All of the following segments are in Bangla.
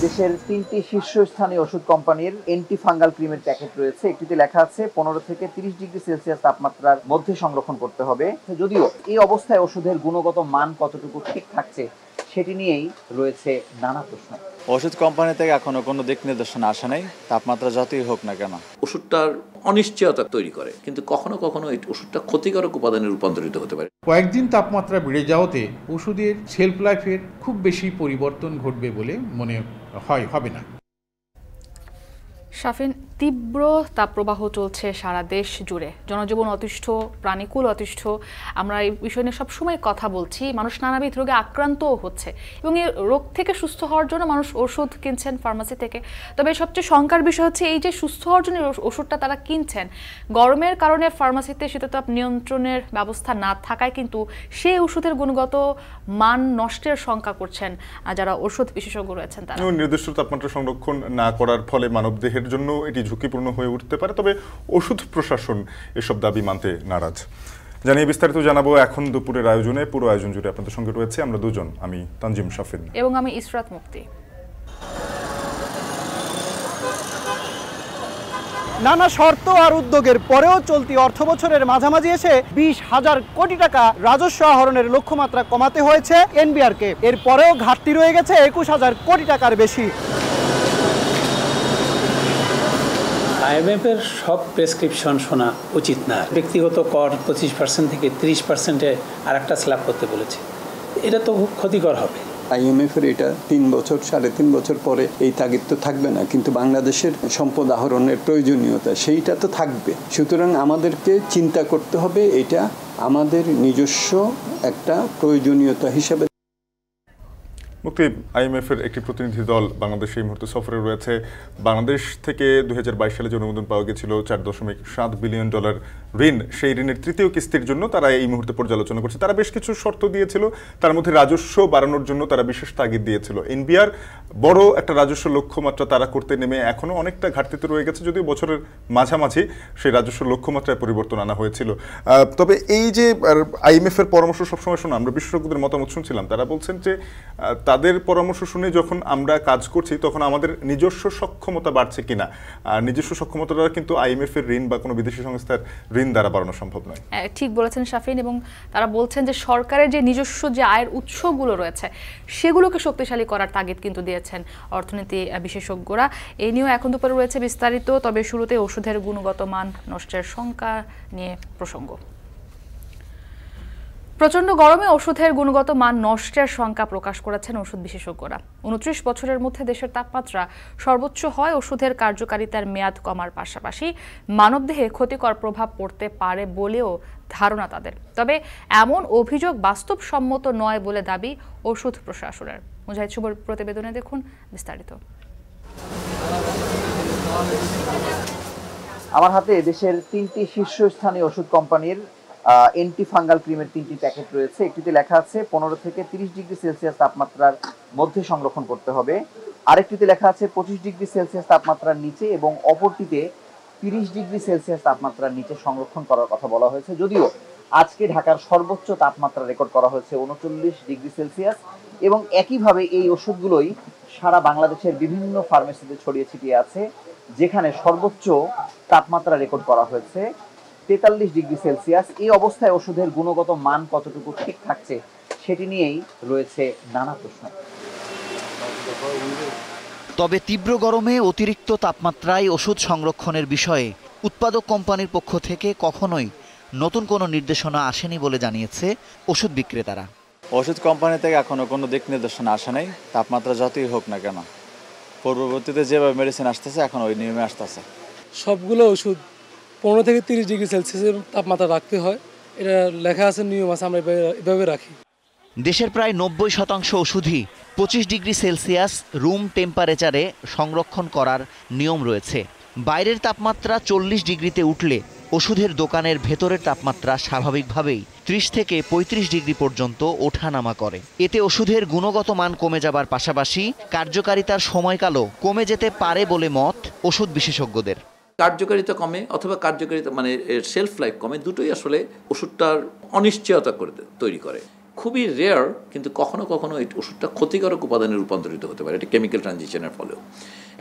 দেশের ৩টি শীর্ষস্থানীয় ওষুধ কোম্পানির অ্যান্টি ফাঙ্গাল ক্রিমের প্যাকেট রয়েছে। একটিতে লেখা আছে ১৫ থেকে ৩০ ডিগ্রি সেলসিয়াস তাপমাত্রার মধ্যে সংরক্ষণ করতে হবে। যদিও এই অবস্থায় ওষুধের গুণগত মান কতটুকু ঠিক থাকছে সেটি নিয়েই রয়েছে নানা প্রশ্ন। ওষুধ কোম্পানি থেকে এখনো কোনো দিক নির্দেশনা আসে নাই, তাপমাত্রা যতই হোক না কেন। ওষুধটার অনিশ্চয়তা তৈরি করে, কিন্তু কখনো কখনো এই ওষুধটা ক্ষতিকারক উপাদানে রূপান্তরিত হতে পারে। কয়েকদিন তাপমাত্রা বেড়ে যাওয়াতে ওষুধের শেলফ লাইফের খুব বেশি পরিবর্তন ঘটবে বলে মনে হবে না। শাফিন, তীব্র তাপপ্রবাহ চলছে সারা দেশ জুড়ে, জনজীবন অতিষ্ঠ, প্রাণীকুল অতিষ্ঠ। আমরা এই বিষয় নিয়ে সবসময় কথা বলছি। মানুষ নানাবিধ রোগে আক্রান্তও হচ্ছে এবং এই রোগ থেকে সুস্থ হওয়ার জন্য মানুষ ওষুধ কিনছেন ফার্মাসি থেকে। তবে সবচেয়ে শঙ্কার বিষয় হচ্ছে এই যে সুস্থ হওয়ার জন্য ওষুধটা তারা কিনছেন, গরমের কারণে ফার্মাসিতে শীততাপ নিয়ন্ত্রণের ব্যবস্থা না থাকায় কিন্তু সেই ওষুধের গুণগত মান নষ্টের শঙ্কা করছেন যারা ওষুধ বিশেষজ্ঞ রয়েছেন তারা। নির্দিষ্ট তাপমাত্রা সংরক্ষণ না করার ফলে মানবদেহের জন্য এটি ঝুঁকিপূর্ণ হয়ে উঠতে পারে। তবে ওষুধ প্রশাসন এসব দাবি মানতে নারাজ। জানিয়ে বিস্তারিত জানাবো এখন দুপুরের আয়োজনে। পুরো আয়োজন জুড়ে আপনাদের সঙ্গে রয়েছে আমরা দুজন, আমি তানজিম শাফিন এবং আমি ইসরাত মুক্তি। নানা শর্ত আর উদ্যোগের পরেও চলতি অর্থবছরের মাঝামাঝি এসে ২০,০০০ কোটি টাকা রাজস্ব আহরণের লক্ষ্যমাত্রা কমাতে হয়েছে এনবিআরকে। এর পরেও ঘাটতি রয়ে গেছে ২১,০০০ কোটি টাকার বেশি। আইএমএফের সব প্রেসক্রিপশন শোনা উচিত না। ব্যক্তিগত কর ২৫% থেকে ৩০%-এ আর একটা স্ল্যাব করতে বলেছে। এটা তো খুব ক্ষতিকর হবে। আইএমএফের এটা ৩ বছর ৩.৫ বছর পরে এই তাগিদ তো থাকবে না, কিন্তু বাংলাদেশের সম্পদ আহরণের প্রয়োজনীয়তা সেইটা তো থাকবে। সুতরাং আমাদেরকে চিন্তা করতে হবে এটা আমাদের নিজস্ব একটা প্রয়োজনীয়তা হিসেবে। মুক্তি, আইএমএফের একটি প্রতিনিধি দল বাংলাদেশে এই মুহূর্তে সফরে রয়েছে। বাংলাদেশ থেকে ২০২২ সালে যে অনুমোদন পাওয়া গেছিল $৪.৭ বিলিয়ন ঋণ, সেই ঋণের তৃতীয় কিস্তির জন্য তারা এই মুহূর্তে পর্যালোচনা করছে। তারা বেশ কিছু শর্ত দিয়েছিল, তার মধ্যে রাজস্ব বাড়ানোর জন্য তারা বিশেষ তাগিদ দিয়েছিল। এনবিআর বড় একটা রাজস্ব লক্ষ্যমাত্রা তারা করতে নেমে এখনও অনেকটা ঘাটতিতে রয়ে গেছে, যদিও বছরের মাঝামাঝি সেই রাজস্ব লক্ষ্যমাত্রায় পরিবর্তন আনা হয়েছিল। তবে এই যে আইএমএফের পরামর্শ সবসময় শোনা, আমরা বিশেষজ্ঞদের মতামত শুনছিলাম, তারা বলছেন যে তাদের পরামর্শ শুনে যখন আমরা কাজ করছি তখন আমাদের নিজস্ব সক্ষমতা বাড়ছে কিনা। আর নিজস্ব সক্ষমতাটা কিন্তু আইএমএফ এর ঋণ বা কোনো বিদেশি সংস্থার ঋণ দ্বারা বাড়ানো সম্ভব নয়। ঠিক বলেছেন শাফিন, এবং তারা বলছেন যে সরকারের যে নিজস্ব যে আয়ের উৎসগুলো রয়েছে সেগুলোকে শক্তিশালী করার তাগিদ কিন্তু দিয়েছেন অর্থনীতি বিশেষজ্ঞরা। এই নিয়েও এখন দুপুরে রয়েছে বিস্তারিত। তবে শুরুতে ওষুধের গুণগত মান নষ্টের শঙ্কা নিয়ে প্রসঙ্গ। প্রচণ্ড গরমে ওষুধের গুণগত মান নষ্টের শঙ্কা প্রকাশ করেছেন ওষুধ বিশেষজ্ঞরা। ২৯ বছরের মধ্যে দেশের তাপমাত্রা সর্বোচ্চ হয় ওষুধের কার্যকারিতার মেয়াদ কমার পাশাপাশি মানবদেহে ক্ষতিকর প্রভাব পড়তে পারে বলেও ধারণা তাদের। তবে এমন অভিযোগ বাস্তবসম্মত নয় বলে দাবি ওষুধ প্রশাসনের। মুজাহিদ শুভর প্রতিবেদনে দেখুন বিস্তারিত। আমার হাতে দেশের ৩টি শীর্ষস্থানীয় ওষুধ কোম্পানির অ্যান্টি ফাঙ্গাল ক্রিমের 3টি প্যাকেট রয়েছে। একটিতে লেখা আছে ১৫ থেকে ৩০ ডিগ্রি সেলসিয়াস তাপমাত্রার মধ্যে সংরক্ষণ করতে হবে, আরেকটিতে লেখা আছে ২৫ ডিগ্রি সেলসিয়াস তাপমাত্রার নিচে এবং অপরটিতে ৩০ ডিগ্রি সেলসিয়াস তাপমাত্রার নিচে সংরক্ষণ করার কথা বলা হয়েছে। যদিও আজকে ঢাকার সর্বোচ্চ তাপমাত্রা রেকর্ড করা হয়েছে ৩৯ ডিগ্রি সেলসিয়াস এবং একইভাবে এই ওষুধগুলোই সারা বাংলাদেশের বিভিন্ন ফার্মেসিতে ছড়িয়ে ছিটিয়ে আছে, যেখানে সর্বোচ্চ তাপমাত্রা রেকর্ড করা হয়েছে ৪৩ ডিগ্রি সেলসিয়াস। এই অবস্থায় ওষুধের গুণগত মান কতটুকু ঠিক থাকছে সেটি নিয়েই রয়েছে নানা প্রশ্ন। তবে তীব্র গরমে অতিরিক্ত তাপমাত্রায় ওষুধ সংরক্ষণের বিষয়ে উৎপাদক কোম্পানির পক্ষ থেকে কখনোই নতুন কোনো নির্দেশনা আসেনি বলে জানিয়েছে ওষুধ বিক্রেতারা। ওষুধ কোম্পানি থেকে এখনো কোনো দিক নির্দেশনা আসে নাই, তাপমাত্রা যতই হোক না কেন। পূর্ববর্তীতে যেভাবে মেডিসিন আসতেছে এখন ওই নিয়মে আসতেছে। সবগুলো ওষুধ ১৫ থেকে ৩০ ডিগ্রি সেলসিয়াসের তাপমাত্রা রাখতে হয়, এটা লেখা আছে, নিয়ম আছে, আমরা এভাবে রাখি। দেশের প্রায় ৯০% ওষুধই ২৫ ডিগ্রি সেলসিয়াস রুম টেম্পারেচারে সংরক্ষণ করার নিয়ম রয়েছে। বাইরের তাপমাত্রা ৪০ ডিগ্রিতে উঠলে ওষুধের দোকানের ভেতরের তাপমাত্রা স্বাভাবিকভাবেই ৩০ থেকে ৩৫ ডিগ্রি পর্যন্ত ওঠানামা করে। এতে ওষুধের গুণগত মান কমে যাবার পাশাপাশি কার্যকারিতার সময়কালও কমে যেতে পারে বলে মত ওষুধ বিশেষজ্ঞদের। কার্যকারিতা কমে অথবা কার্যকারিতা মানে শেলফ লাইফ কমে, দুটোই আসলে ওষুধটার অনিশ্চয়তা তৈরি করে। খুবই রেয়ার, কিন্তু কখনো কখনো এই ওষুধটা ক্ষতিকারক উপাদানে রূপান্তরিত হতে পারে, এটা কেমিক্যাল ট্রানজিশনের ফলেও।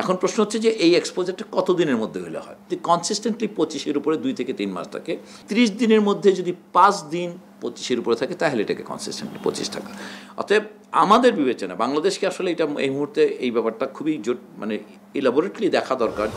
এখন প্রশ্ন হচ্ছে যে এই এক্সপোজারটা কতদিনের মধ্যে হলে হয়? যদি কনসিস্টেন্টলি 25-এর উপরে 2 থেকে 3 মাস থাকে, 30 দিনের মধ্যে যদি 5 দিন 25-এর উপরে থাকে, তাহলে এটাকে কনসিস্টেন্টলি 25 টাকা। অতএব আমাদের বিবেচনা বাংলাদেশকে আসলে এটা এই মুহূর্তে এই ব্যাপারটা খুবই মানে ইলাবোরেটলি দেখা দরকার।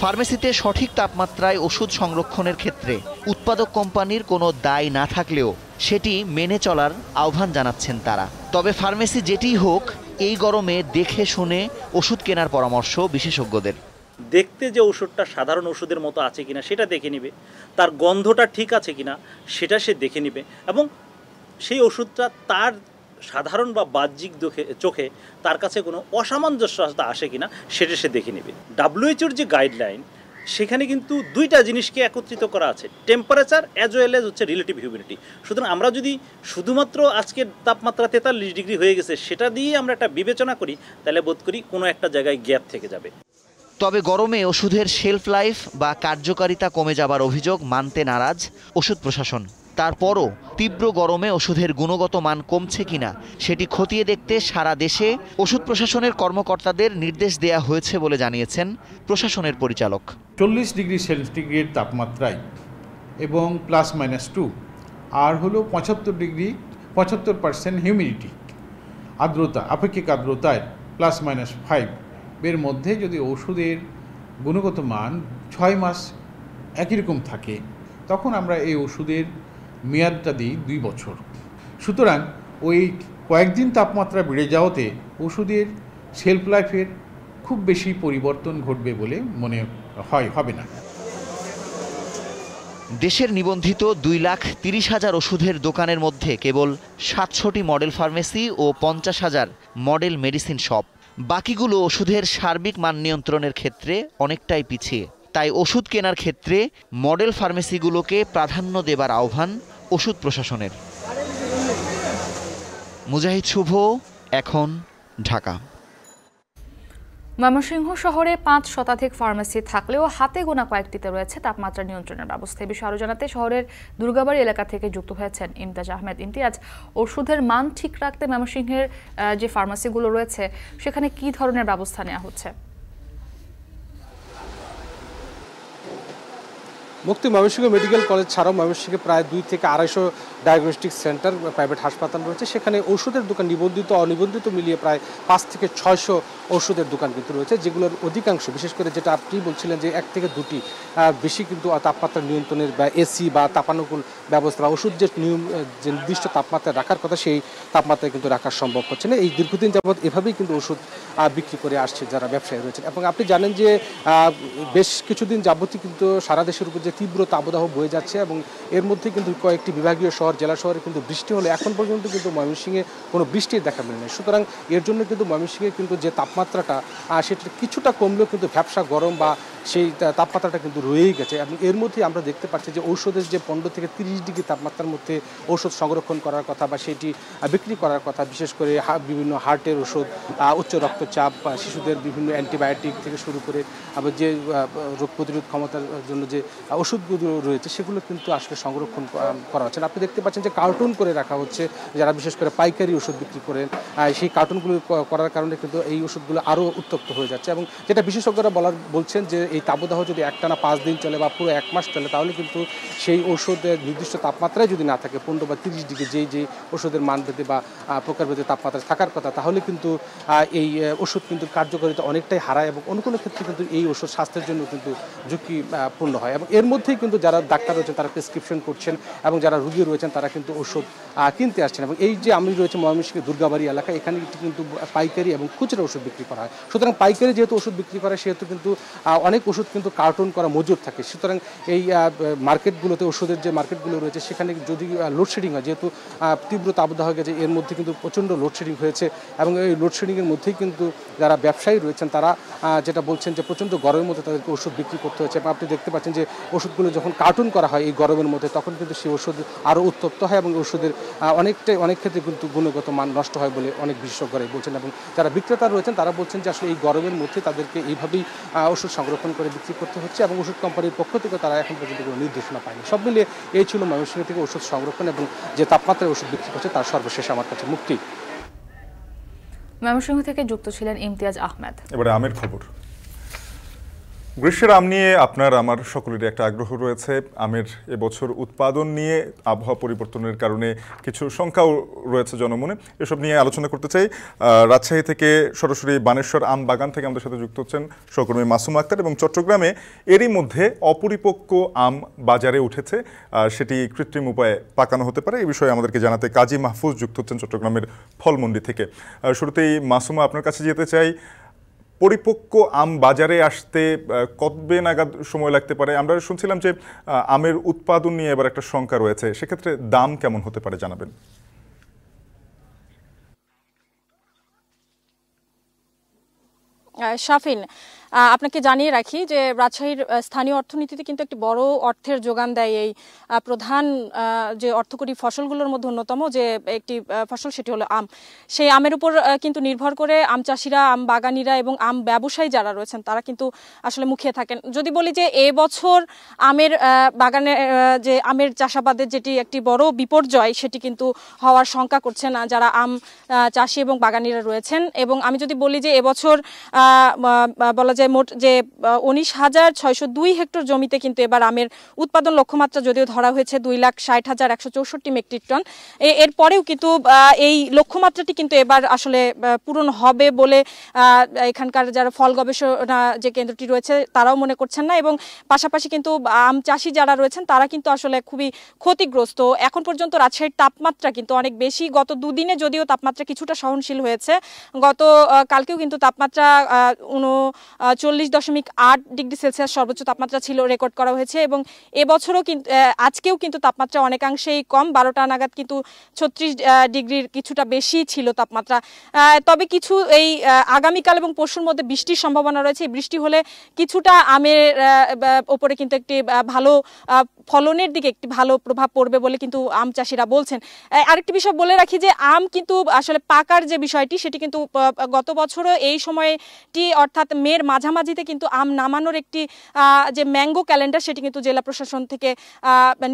ফার্মেসিতে সঠিক তাপমাত্রায় ওষুধ সংরক্ষণের ক্ষেত্রে উৎপাদক কোম্পানির কোনো দায় না থাকলেও সেটি মেনে চলার আহ্বান জানাচ্ছেন তারা। তবে ফার্মেসি যেটিই হোক, এই গরমে দেখে শুনে ওষুধ কেনার পরামর্শ বিশেষজ্ঞদের। দেখতে যে ওষুধটা সাধারণ ওষুধের মতো আছে কিনা সেটা দেখে নেবে, তার গন্ধটা ঠিক আছে কিনা সেটা সে দেখে নেবে, এবং সেই ওষুধটা তার সাধারণ বা বাহ্যিক চোখে তার কাছে কোনো অসামঞ্জস্যতা আসে কিনা সেটা সে দেখে নেবে। WHO-র যে গাইডলাইন, সেখানে কিন্তু 2টা জিনিসকে একত্রিত করা আছে, টেম্পারেচার অ্যাজ ওয়েল এজ হচ্ছে রিলেটিভ হিউমিডিটি। সুতরাং আমরা যদি শুধুমাত্র আজকের তাপমাত্রা 43 ডিগ্রি হয়ে গেছে সেটা দিয়ে আমরা একটা বিবেচনা করি, তাহলে বোধ করি কোনো একটা জায়গায় গ্যাপ থেকে যাবে। তবে গরমে ওষুধের শেলফ লাইফ বা কার্যকারিতা কমে যাবার অভিযোগ মানতে নারাজ ওষুধ প্রশাসন। তারপরও তীব্র গরমে ওষুধের গুণগত মান কমছে কিনা সেটি খতিয়ে দেখতে সারা দেশে ওষুধ প্রশাসনের কর্মকর্তাদের নির্দেশ দেয়া হয়েছে বলে জানিয়েছেন প্রশাসনের পরিচালক। 40 ডিগ্রি সেন্টিগ্রেড তাপমাত্রায় এবং +-2 আর হলো 75% হিউমিডিটি, আর্দ্রতা, আপেক্ষিক আর্দ্রতায় +-5 এর মধ্যে যদি ওষুধের গুণগত মান 6 মাস একই রকম থাকে, তখন আমরা এই ওষুধের মেয়াদটা দিই 2 বছর। সুতরাং ওই কয়েকদিন তাপমাত্রা বেড়ে যাওয়াতে ওষুধের শেলফ লাইফের খুব বেশি পরিবর্তন ঘটবে বলে মনে হবে না। দেশের নিবন্ধিত 2,30,000 ওষুধের দোকানের মধ্যে কেবল 700টি মডেল ফার্মেসি ও 50,000 মডেল মেডিসিন শপ। বাকিগুলো ওষুধের সার্বিক মান নিয়ন্ত্রণের ক্ষেত্রে অনেকটাই পিছিয়ে। তাই ওষুধ কেনার ক্ষেত্রে মডেল ফার্মেসিগুলোকে প্রাধান্য দেবার আহ্বান ওষুধ প্রশাসনের। মুজাহিদ শুভ, এখন, ঢাকা। ময়মনসিংহ শহরে 5 শতাধিক ফার্মেসি থাকলেও হাতে গোনা কয়েকটিতে রয়েছে তাপমাত্রা নিয়ন্ত্রণের ব্যবস্থা। এই বিষয়ে আরো জানাতে শহরের দুর্গাবাড়ি এলাকা থেকে যুক্ত হয়েছেন ইমতিয়াজ আহমেদ। ইমতিয়াজ, ওষুধের মান ঠিক রাখতে ময়মনসিংহের যে ফার্মেসিগুলো রয়েছে সেখানে কি ধরনের ব্যবস্থা নেওয়া হচ্ছে? মুক্তি ময়মনসিংহ মেডিকেল কলেজ ছাড়াও ময়মনসিংহে প্রায় 2 থেকে 250 ডায়াগনস্টিক সেন্টার, প্রাইভেট হাসপাতাল রয়েছে। সেখানে ওষুধের দোকান নিবন্ধিত অনিবন্ধিত মিলিয়ে প্রায় 5 থেকে 600 ওষুধের দোকান কিন্তু রয়েছে, যেগুলোর অধিকাংশ, বিশেষ করে যেটা আপনি বলছিলেন যে 1 থেকে 2টি বেশি কিন্তু তাপমাত্রা নিয়ন্ত্রণের বা এসি বা তাপানুকূল ব্যবস্থা, ওষুধ যে নির্দিষ্ট তাপমাত্রায় রাখার কথা সেই তাপমাত্রায় কিন্তু রাখা সম্ভব হচ্ছে না। এই দীর্ঘদিন যাবৎ এভাবেই কিন্তু ওষুধ বিক্রি করে আসছে যারা ব্যবসায়ী রয়েছেন। এবং আপনি জানেন যে বেশ কিছুদিন যাবতই কিন্তু সারা দেশের উপর যে তীব্র তাপদাহ বয়ে যাচ্ছে, এবং এর মধ্যে কিন্তু কয়েকটি বিভাগীয় শহর, জেলা শহরে কিন্তু বৃষ্টি হলে এখন পর্যন্ত কিন্তু ময়মনসিংহে কোনো বৃষ্টির দেখা মেলে নেই। সুতরাং এর জন্য কিন্তু ময়মনসিংহে কিন্তু যে তাপমাত্রাটা সেটা কিছুটা কমলেও কিন্তু ব্যবসা গরম বা সেই তাপমাত্রাটা কিন্তু রয়েই গেছে। এবং এর মধ্যে আমরা দেখতে পাচ্ছি যে ঔষধের যে 15 থেকে 30 ডিগ্রি তাপমাত্রার মধ্যে ঔষধ সংরক্ষণ করার কথা বা সেটি বিক্রি করার কথা, বিশেষ করে বিভিন্ন হার্টের ওষুধ, উচ্চ রক্তচাপ, শিশুদের বিভিন্ন অ্যান্টিবায়োটিক থেকে শুরু করে আবার যে রোগ প্রতিরোধ ক্ষমতার জন্য যে ওষুধগুলো রয়েছে সেগুলো কিন্তু আসলে সংরক্ষণ করা হচ্ছে। আপনি দেখতে পাচ্ছেন যে কার্টুন করে রাখা হচ্ছে, যারা বিশেষ করে পাইকারি ওষুধ বিক্রি করেন সেই কার্টুনগুলো করার কারণে কিন্তু এই ওষুধগুলো আরও উত্তপ্ত হয়ে যাচ্ছে। এবং যেটা বিশেষজ্ঞরা বলছেন যে এই তাপদাহ যদি একটানা 5 দিন চলে বা পুরো 1 মাস চলে, তাহলে কিন্তু সেই ওষুধের নির্দিষ্ট তাপমাত্রায় যদি না থাকে 15 বা 30 ডিগ্রি যেই ওষুধের মানভেদে বা প্রকারভেদে তাপমাত্রা থাকার কথা, তাহলে কিন্তু এই ওষুধ কিন্তু কার্যকারিতা অনেকটাই হারায় এবং কোনো কোনো ক্ষেত্রে কিন্তু এই ওষুধ স্বাস্থ্যের জন্য কিন্তু ঝুঁকিপূর্ণ হয়। এবং এর মধ্যেই কিন্তু যারা ডাক্তার রয়েছেন তারা প্রেসক্রিপশন করছেন এবং যারা রোগী রয়েছেন তারা কিন্তু ওষুধ কিনতে আসছেন। এবং এই যে আমি রয়েছে ময়মনসিংহ দুর্গাবাড়ি এলাকা, এখানে কিন্তু পাইকারি এবং খুচরা ওষুধ বিক্রি করা হয়। সুতরাং পাইকারি যেহেতু ওষুধ বিক্রি করে সেহেতু কিন্তু অনেক ওষুধ কিন্তু কার্টুন করা মজুদ থাকে। সুতরাং এই মার্কেটগুলোতে, ওষুধের যে মার্কেটগুলো রয়েছে সেখানে যদি লোডশেডিং হয়, যেহেতু তীব্র তাপদাহ হয়ে গেছে, এর মধ্যে কিন্তু প্রচণ্ড লোডশেডিং হয়েছে এবং এই লোডশেডিংয়ের মধ্যেই কিন্তু যারা ব্যবসায়ী রয়েছেন তারা যেটা বলছেন যে প্রচণ্ড গরমের মধ্যে তাদেরকে ওষুধ বিক্রি করতে হয়েছে। এবং আপনি দেখতে পাচ্ছেন যে ওষুধগুলো যখন কার্টুন করা হয় এই গরমের মধ্যে, তখন কিন্তু সেই ওষুধ আরও উত্তপ্ত হয় এবং ওষুধের অনেক ক্ষেত্রে কিন্তু গুণগত মান নষ্ট হয় বলে অনেক বিশেষজ্ঞরাই বলছেন। এবং যারা বিক্রেতা রয়েছেন তারা বলছেন যে আসলে এই গরমের মধ্যে তাদেরকে এইভাবেই ওষুধ সংরক্ষণ সংরক্ষণ করে বিক্রি করতে হচ্ছে এবং ওষুধ কোম্পানির পক্ষ থেকে তারা এখন পর্যন্ত কোনো নির্দেশনা পায়নি। সব মিলিয়ে এই ছিল ময়মনসিংহ থেকে ওষুধ সংরক্ষণ এবং যে তাপমাত্রায় ওষুধ বিক্রি করছে তার সর্বশেষ আমার কাছে মুক্তি। ময়মনসিংহ থেকে যুক্ত ছিলেন ইমতিয়াজ আহমেদ। এবারে আমের খবর। গ্রীষ্মের আম নিয়ে আপনার আমার সকলেরই একটা আগ্রহ রয়েছে। আমের এবছর উৎপাদন নিয়ে আবহাওয়া পরিবর্তনের কারণে কিছু শঙ্কাও রয়েছে জনমনে, এসব নিয়ে আলোচনা করতে চাই। রাজশাহী থেকে সরাসরি বানেশ্বর আম বাগান থেকে আমাদের সাথে যুক্ত হচ্ছেন সহকর্মী মাসুমা আক্তার। এবং চট্টগ্রামে এরই মধ্যে অপরিপক্ক আম বাজারে উঠেছে, সেটি কৃত্রিম উপায়ে পাকানো হতে পারে, এই বিষয়ে আমাদেরকে জানাতে কাজী মাহফুজ যুক্ত হচ্ছেন চট্টগ্রামের ফলমন্ডি থেকে। শুরুতেই মাসুমা, আপনার কাছে যেতে চাই, পরিপক্ক আম বাজারে আসতে কতবে নাগাদ সময় লাগতে পারে? আমরা শুনছিলাম যে আমের উৎপাদন নিয়ে এবার একটা শঙ্কা রয়েছে, সেক্ষেত্রে দাম কেমন হতে পারে জানাবেন। শাফিন, আপনাকে জানিয়ে রাখি যে রাজশাহীর স্থানীয় অর্থনীতিতে কিন্তু একটি বড় অর্থের যোগান দেয় এই প্রধান যে অর্থকরী ফসলগুলোর মধ্যে অন্যতম যে একটি ফসল, সেটি হলো আম। সেই আমের উপর কিন্তু নির্ভর করে আম চাষিরা, আম বাগানিরা এবং আম ব্যবসায়ী যারা রয়েছেন তারা কিন্তু আসলে মুখিয়ে থাকেন। যদি বলি যে এবছর আমের বাগানে যে আমের চাষাবাদের যেটি একটি বড় বিপর্যয়, সেটি কিন্তু হওয়ার শঙ্কা করছেন যারা আম চাষি এবং বাগানিরা রয়েছেন। এবং আমি যদি বলি যে এবছর বলা যায় মোট যে 19,602 হেক্টর জমিতে কিন্তু এবার আমের উৎপাদন লক্ষ্যমাত্রা যদিও ধরা হয়েছে 2,60,164 মেট্রিক টন, এরপরেও কিন্তু এই লক্ষ্যমাত্রাটি কিন্তু এবার আসলে পূরণ হবে বলে এখানকার যারা ফল গবেষণা যে কেন্দ্রটি রয়েছে তারাও মনে করছেন না। এবং পাশাপাশি কিন্তু আম চাষি যারা রয়েছেন তারা কিন্তু আসলে খুবই ক্ষতিগ্রস্ত। এখন পর্যন্ত রাজশাহীর তাপমাত্রা কিন্তু অনেক বেশি, গত দুদিনে যদিও তাপমাত্রা কিছুটা সহনশীল হয়েছে, গত কালকেও কিন্তু তাপমাত্রা 40.8 ডিগ্রি সেলসিয়াস সর্বোচ্চ তাপমাত্রা ছিল রেকর্ড করা হয়েছে। এবং এবছরও কিন্তু আজকেও কিন্তু তাপমাত্রা অনেকাংশেই কম, 12টা নাগাদ কিন্তু 36 ডিগ্রির কিছুটা বেশি ছিল তাপমাত্রা। তবে কিছু এই আগামীকাল এবং পরশুর মধ্যে বৃষ্টির সম্ভাবনা রয়েছে। বৃষ্টি হলে কিছুটা আমের ওপরে কিন্তু একটি ভালো ফলনের দিকে একটি ভালো প্রভাব পড়বে বলে কিন্তু আম চাষিরা বলছেন। আরেকটি বিষয় বলে রাখি যে আম কিন্তু আসলে পাকার যে বিষয়টি সেটি কিন্তু গত বছরও এই সময়টি অর্থাৎ মের মাঝামাঝিতে কিন্তু আম নামানোর একটি যে ম্যাঙ্গো ক্যালেন্ডার সেটি কিন্তু জেলা প্রশাসন থেকে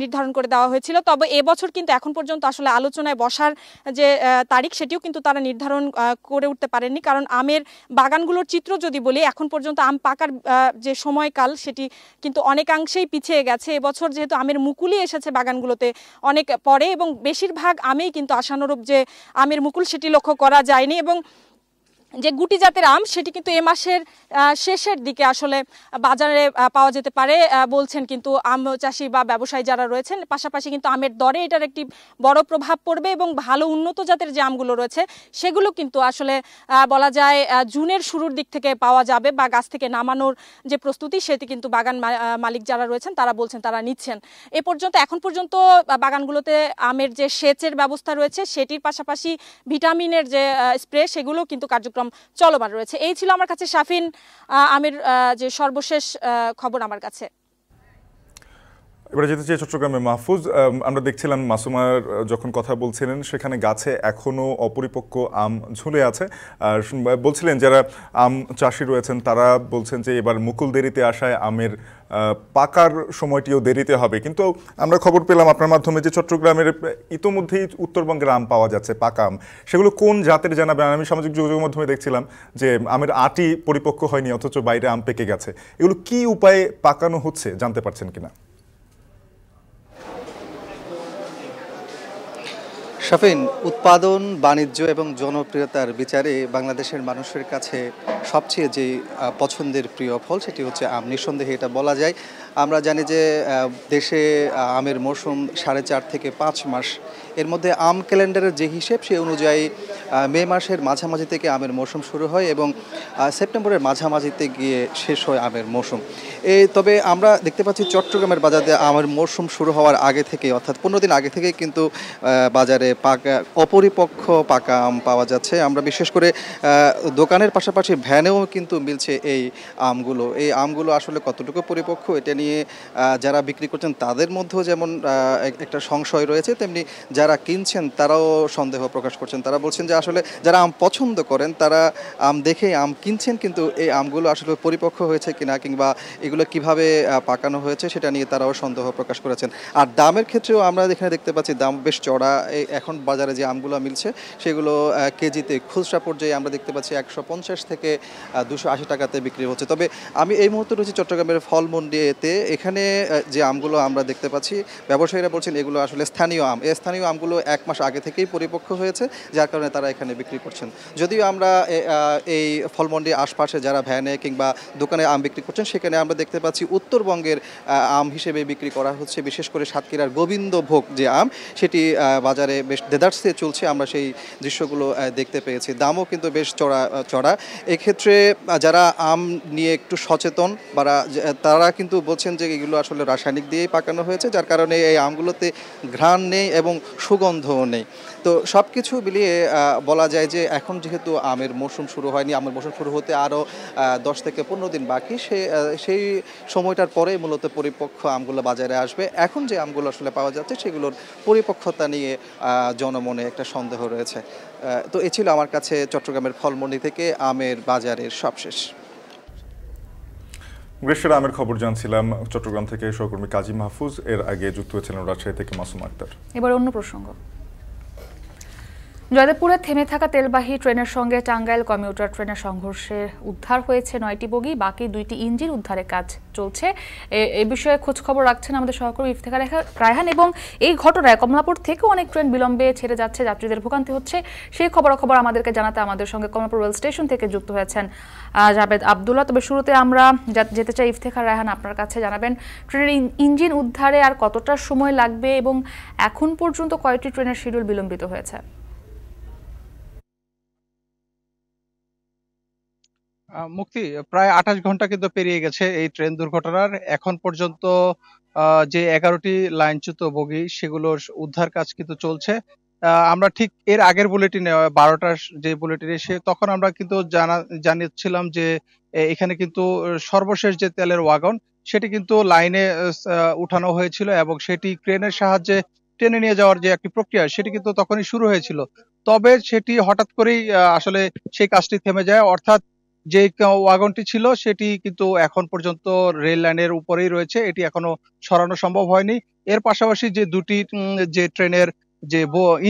নির্ধারণ করে দেওয়া হয়েছিল। তবে এবছর কিন্তু এখন পর্যন্ত আসলে আলোচনায় বসার যে তারিখ সেটিও কিন্তু তারা নির্ধারণ করে উঠতে পারেননি, কারণ আমের বাগানগুলোর চিত্র যদি বলি এখন পর্যন্ত আম পাকার যে সময়কাল সেটি কিন্তু অনেকাংশেই পিছিয়ে গেছে। এবছর যেহেতু আমের মুকুলই এসেছে বাগানগুলোতে অনেক পরে এবং বেশিরভাগ আমেই কিন্তু আশানুরূপ যে আমের মুকুল সেটি লক্ষ্য করা যায়নি। এবং যে গুটি জাতের আম সেটি কিন্তু এ মাসের শেষের দিকে আসলে বাজারে পাওয়া যেতে পারে বলছেন কিন্তু আম চাষি বা ব্যবসায়ী যারা রয়েছেন। পাশাপাশি কিন্তু আমের দরে এটার একটি বড় প্রভাব পড়বে এবং ভালো উন্নত জাতের যে আমগুলো রয়েছে সেগুলো কিন্তু আসলে বলা যায় জুনের শুরুর দিক থেকে পাওয়া যাবে বা গাছ থেকে নামানোর যে প্রস্তুতি সেটি কিন্তু বাগান মালিক যারা রয়েছেন তারা বলছেন তারা নিচ্ছেন। এ পর্যন্ত এখন পর্যন্ত বাগানগুলোতে আমের যে সেচের ব্যবস্থা রয়েছে সেটির পাশাপাশি ভিটামিনের যে স্প্রে সেগুলো কিন্তু কার্যক্রম চলমান রয়েছে। এই ছিল আমার কাছে শাফিন আমের যে সর্বশেষ খবর আমার কাছে। এবারে যেতে চাই চট্টগ্রামে মাহফুজ। আমরা দেখছিলাম মাসুমার যখন কথা বলছিলেন সেখানে গাছে এখনও অপরিপক্ক আম ঝুলে আছে। আর বলছিলেন যারা আম চাষি রয়েছেন তারা বলছেন যে এবার মুকুল দেরিতে আসায় আমের পাকার সময়টিও দেরিতে হবে। কিন্তু আমরা খবর পেলাম আপনার মাধ্যমে যে চট্টগ্রামের ইতোমধ্যেই উত্তরবঙ্গের আম পাওয়া যাচ্ছে, পাকা আম, সেগুলো কোন জাতের জানাবেন? আমি সামাজিক যোগাযোগের মাধ্যমে দেখছিলাম যে আমের আটি পরিপক্ক হয়নি অথচ বাইরে আম পেকে গেছে। এগুলো কি উপায়ে পাকানো হচ্ছে জানতে পারছেন কিনা? শাফিন, উৎপাদন, বাণিজ্য এবং জনপ্রিয়তার বিচারে বাংলাদেশের মানুষের কাছে সবচেয়ে যে পছন্দের প্রিয় ফল সেটি হচ্ছে আম। নিঃসন্দেহে এটা বলা যায়। আমরা জানি যে দেশে আমের মৌসুম 4.5 থেকে 5 মাস। এর মধ্যে আম ক্যালেন্ডারের যে হিসেব সে অনুযায়ী মে মাসের মাঝামাঝি থেকে আমের মৌসুম শুরু হয় এবং সেপ্টেম্বরের মাঝামাঝিতে গিয়ে শেষ হয় আমের মৌসুম। তবে আমরা দেখতে পাচ্ছি চট্টগ্রামের বাজারে আমের মৌসুম শুরু হওয়ার আগে থেকে অর্থাৎ 15 দিন আগে থেকেই কিন্তু বাজারে পাকা অপরিপক্ক পাকা আম পাওয়া যাচ্ছে। আমরা বিশেষ করে দোকানের পাশাপাশি ভ্যানেও কিন্তু মিলছে এই আমগুলো। এই আমগুলো আসলে কতটুকু পরিপক্ক এটা নিয়ে যারা বিক্রি করছেন তাদের মধ্যেও যেমন একটা সংশয় রয়েছে, তেমনি যারা যারা কিনছেন তারাও সন্দেহ প্রকাশ করছেন। তারা বলছেন যে আসলে যারা আম পছন্দ করেন তারা আম দেখে আম কিনছেন, কিন্তু এই আমগুলো আসলে পরিপক্ক হয়েছে কিনা কিংবা এগুলো কিভাবে পাকানো হয়েছে সেটা নিয়ে তারাও সন্দেহ প্রকাশ করেছেন। আর দামের ক্ষেত্রেও আমরা এখানে দেখতে পাচ্ছি দাম বেশ চড়া। এখন বাজারে যে আমগুলো মিলছে সেগুলো কেজিতে খুচরা পর্যায়ে আমরা দেখতে পাচ্ছি 150 থেকে 280 টাকাতে বিক্রি হচ্ছে। তবে আমি এই মুহূর্তে রয়েছি চট্টগ্রামের ফল মন্ডিতে। এখানে যে আমগুলো আমরা দেখতে পাচ্ছি ব্যবসায়ীরা বলছেন এগুলো আসলে স্থানীয় আম। এই স্থানীয় আমগুলো 1 মাস আগে থেকেই পরিপক্ক হয়েছে, যার কারণে তারা এখানে বিক্রি করছেন। যদিও আমরা এই ফলমন্ডির আশপাশে যারা ভ্যানে কিংবা দোকানে আম বিক্রি করছেন সেখানে আমরা দেখতে পাচ্ছি উত্তরবঙ্গের আম হিসেবে বিক্রি করা হচ্ছে। বিশেষ করে সাতক্ষীরার গোবিন্দভোগ যে আম সেটি বাজারে বেশ দেদারসে চলছে, আমরা সেই দৃশ্যগুলো দেখতে পেয়েছি। দামও কিন্তু বেশ চড়া। এক্ষেত্রে যারা আম নিয়ে একটু সচেতন তারা কিন্তু বলছেন যে এগুলো আসলে রাসায়নিক দিয়েই পাকানো হয়েছে, যার কারণে এই আমগুলোতে ঘ্রাণ নেই এবং সুগন্ধও নেই। তো সব কিছু মিলিয়ে বলা যায় যে এখন যেহেতু আমের মৌসুম শুরু হয়নি, আমের মৌসুম শুরু হতে আরও 10 থেকে 15 দিন বাকি, সেই সময়টার পরে মূলত পরিপক্ক আমগুলো বাজারে আসবে। এখন যে আমগুলো আসলে পাওয়া যাচ্ছে সেগুলোর পরিপক্কতা নিয়ে জনমনে একটা সন্দেহ রয়েছে। তো এ ছিল আমার কাছে চট্টগ্রামের ফলমন্ডি থেকে আমের বাজারের সবশেষ। গ্রীষ্মের আমের খবর জানছিলাম চট্টগ্রাম থেকে সহকর্মী কাজী মাহফুজ। এর আগে যুক্ত হয়েছিলেন রাজশাহী থেকে মাসুম আক্তার। এবার অন্য প্রসঙ্গ। জয়দেবপুরে থেমে থাকা তেলবাহী ট্রেনের সঙ্গে টাঙ্গাইল কমিউটার ট্রেনের সংঘর্ষে উদ্ধার হয়েছে 9টি বগি, বাকি 2টি ইঞ্জিন উদ্ধারের কাজ চলছে। এই বিষয়ে খোঁজ খবর রাখছেন আমাদের সহকর্মী ইফতেখার রায়হান। এবং এই ঘটনায় কমলাপুর থেকেও অনেক ট্রেন বিলম্বে ছেড়ে যাচ্ছে, যাত্রীদের ভোগান্তি হচ্ছে। সেই খবরাখবর আমাদেরকে জানাতে আমাদের সঙ্গে কমলাপুর রেল স্টেশন থেকে যুক্ত হয়েছেন জাবেদ আবদুল্লাহ। তবে শুরুতে আমরা যেতে চাই ইফতেখার রায়হান, আপনার কাছে জানাবেন ট্রেনের ইঞ্জিন উদ্ধারে আর কতটা সময় লাগবে এবং এখন পর্যন্ত কয়টি ট্রেনের শিডিউল বিলম্বিত হয়েছে? মুক্তি প্রায় 28 ঘন্টা কিন্তু পেরিয়ে গেছে এই ট্রেন দুর্ঘটনার। এখন পর্যন্ত যে 11টি লাইনচ্যুত বগি সেগুলোর উদ্ধার কাজ কিন্তু চলছে। আমরা ঠিক এর আগের বুলেটিনে 12টার যে বুলেটিন এসে তখন আমরা কিন্তু জানিয়েছিলাম যে এখানে কিন্তু সর্বশেষ যে তেলের ওয়াগন সেটি কিন্তু লাইনে উঠানো হয়েছিল এবং সেটি ক্রেনের সাহায্যে টেনে নিয়ে যাওয়ার যে একটি প্রক্রিয়া সেটি কিন্তু তখনই শুরু হয়েছিল। তবে সেটি হঠাৎ করেই আসলে সেই কাজটি থেমে যায়, অর্থাৎ যে ওয়াগনটি ছিল সেটি কিন্তু এখন পর্যন্ত রেল লাইনের উপরেই রয়েছে, এটি এখনো সরানো সম্ভব হয়নি। এর পাশাপাশি যে দুটি যে ট্রেনের যে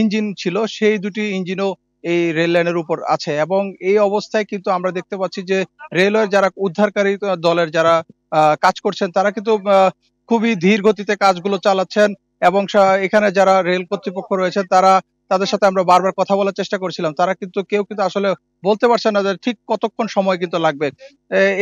ইঞ্জিন ছিল সেই দুটি ইঞ্জিনও এই রেল লাইনের উপর আছে এবং এই অবস্থায় কিন্তু আমরা দেখতে পাচ্ছি যে রেলওয়ের যারা উদ্ধারকারী দলের যারা কাজ করছেন তারা কিন্তু খুবই ধীর গতিতে কাজগুলো চালাচ্ছেন এবং এখানে যারা রেল কর্তৃপক্ষ রয়েছে তাদের সাথে আমরা বারবার কথা বলার চেষ্টা করছিলাম। তারা কিন্তু কেউ কিন্তু আসলে বলতে পারছে না যে ঠিক কতক্ষণ সময় কিন্তু লাগবে।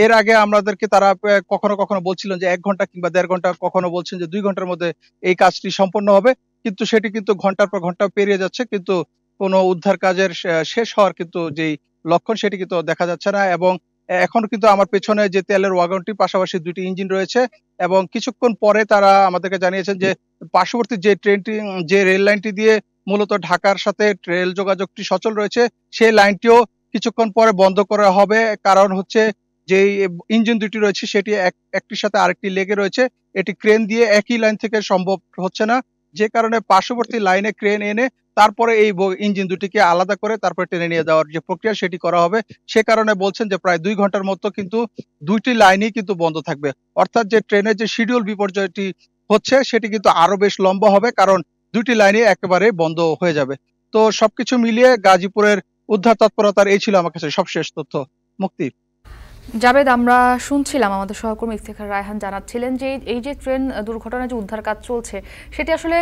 এর আগে আমাদেরকে তারা কখনো কখনো বলছিলেন যে 1 ঘন্টা কিংবা 1.5 ঘন্টা, কখনো বলছেন যে 2 ঘন্টার মধ্যে এই কাজটি সম্পন্ন হবে, কিন্তু সেটি কিন্তু ঘন্টার পর ঘন্টা পেরিয়ে যাচ্ছে, কিন্তু কোনো উদ্ধার কাজের শেষ হওয়ার কিন্তু যেই লক্ষণ সেটি কিন্তু দেখা যাচ্ছে না। এবং এখন কিন্তু আমার পেছনে যে তেলের ওয়াগনটি পাশাপাশি 2টি ইঞ্জিন রয়েছে এবং কিছুক্ষণ পরে তারা আমাদেরকে জানিয়েছেন যে পার্শ্ববর্তী যে ট্রেনটি যে রেল লাইনটি দিয়ে মূলত ঢাকার সাথে রেল যোগাযোগটি সচল রয়েছে সেই লাইনটিও কিছুক্ষণ পরে বন্ধ করা হবে। কারণ হচ্ছে যে ইঞ্জিন দুটি রয়েছে সেটি একটির সাথে আরেকটি লেগে রয়েছে, এটি ক্রেন দিয়ে একই লাইন থেকে সম্ভব হচ্ছে না, যে কারণে পার্শ্ববর্তী লাইনে ক্রেন এনে তারপরে এই ইঞ্জিন দুটিকে আলাদা করে তারপরে টেনে নিয়ে যাওয়ার যে প্রক্রিয়া সেটি করা হবে। সে কারণে বলছেন যে প্রায় 2 ঘন্টার মতো কিন্তু 2টি লাইনই কিন্তু বন্ধ থাকবে, অর্থাৎ যে ট্রেনের যে শিডিউল বিপর্যয়টি হচ্ছে সেটি কিন্তু আরো বেশ লম্বা হবে, কারণ 2টি লাইনই একেবারে বন্ধ হয়ে যাবে। তো সবকিছু মিলিয়ে গাজীপুরের উদ্ধার তৎপরতার এই ছিল আমার কাছে সবশেষ তথ্য। মুক্তি। জাবেদ, আমরা শুনছিলাম আমাদের সহকর্মী ইফতেখার রায়হান জানাচ্ছিলেন যে এই যে ট্রেন দুর্ঘটনায় যে উদ্ধার কাজ চলছে সেটি আসলে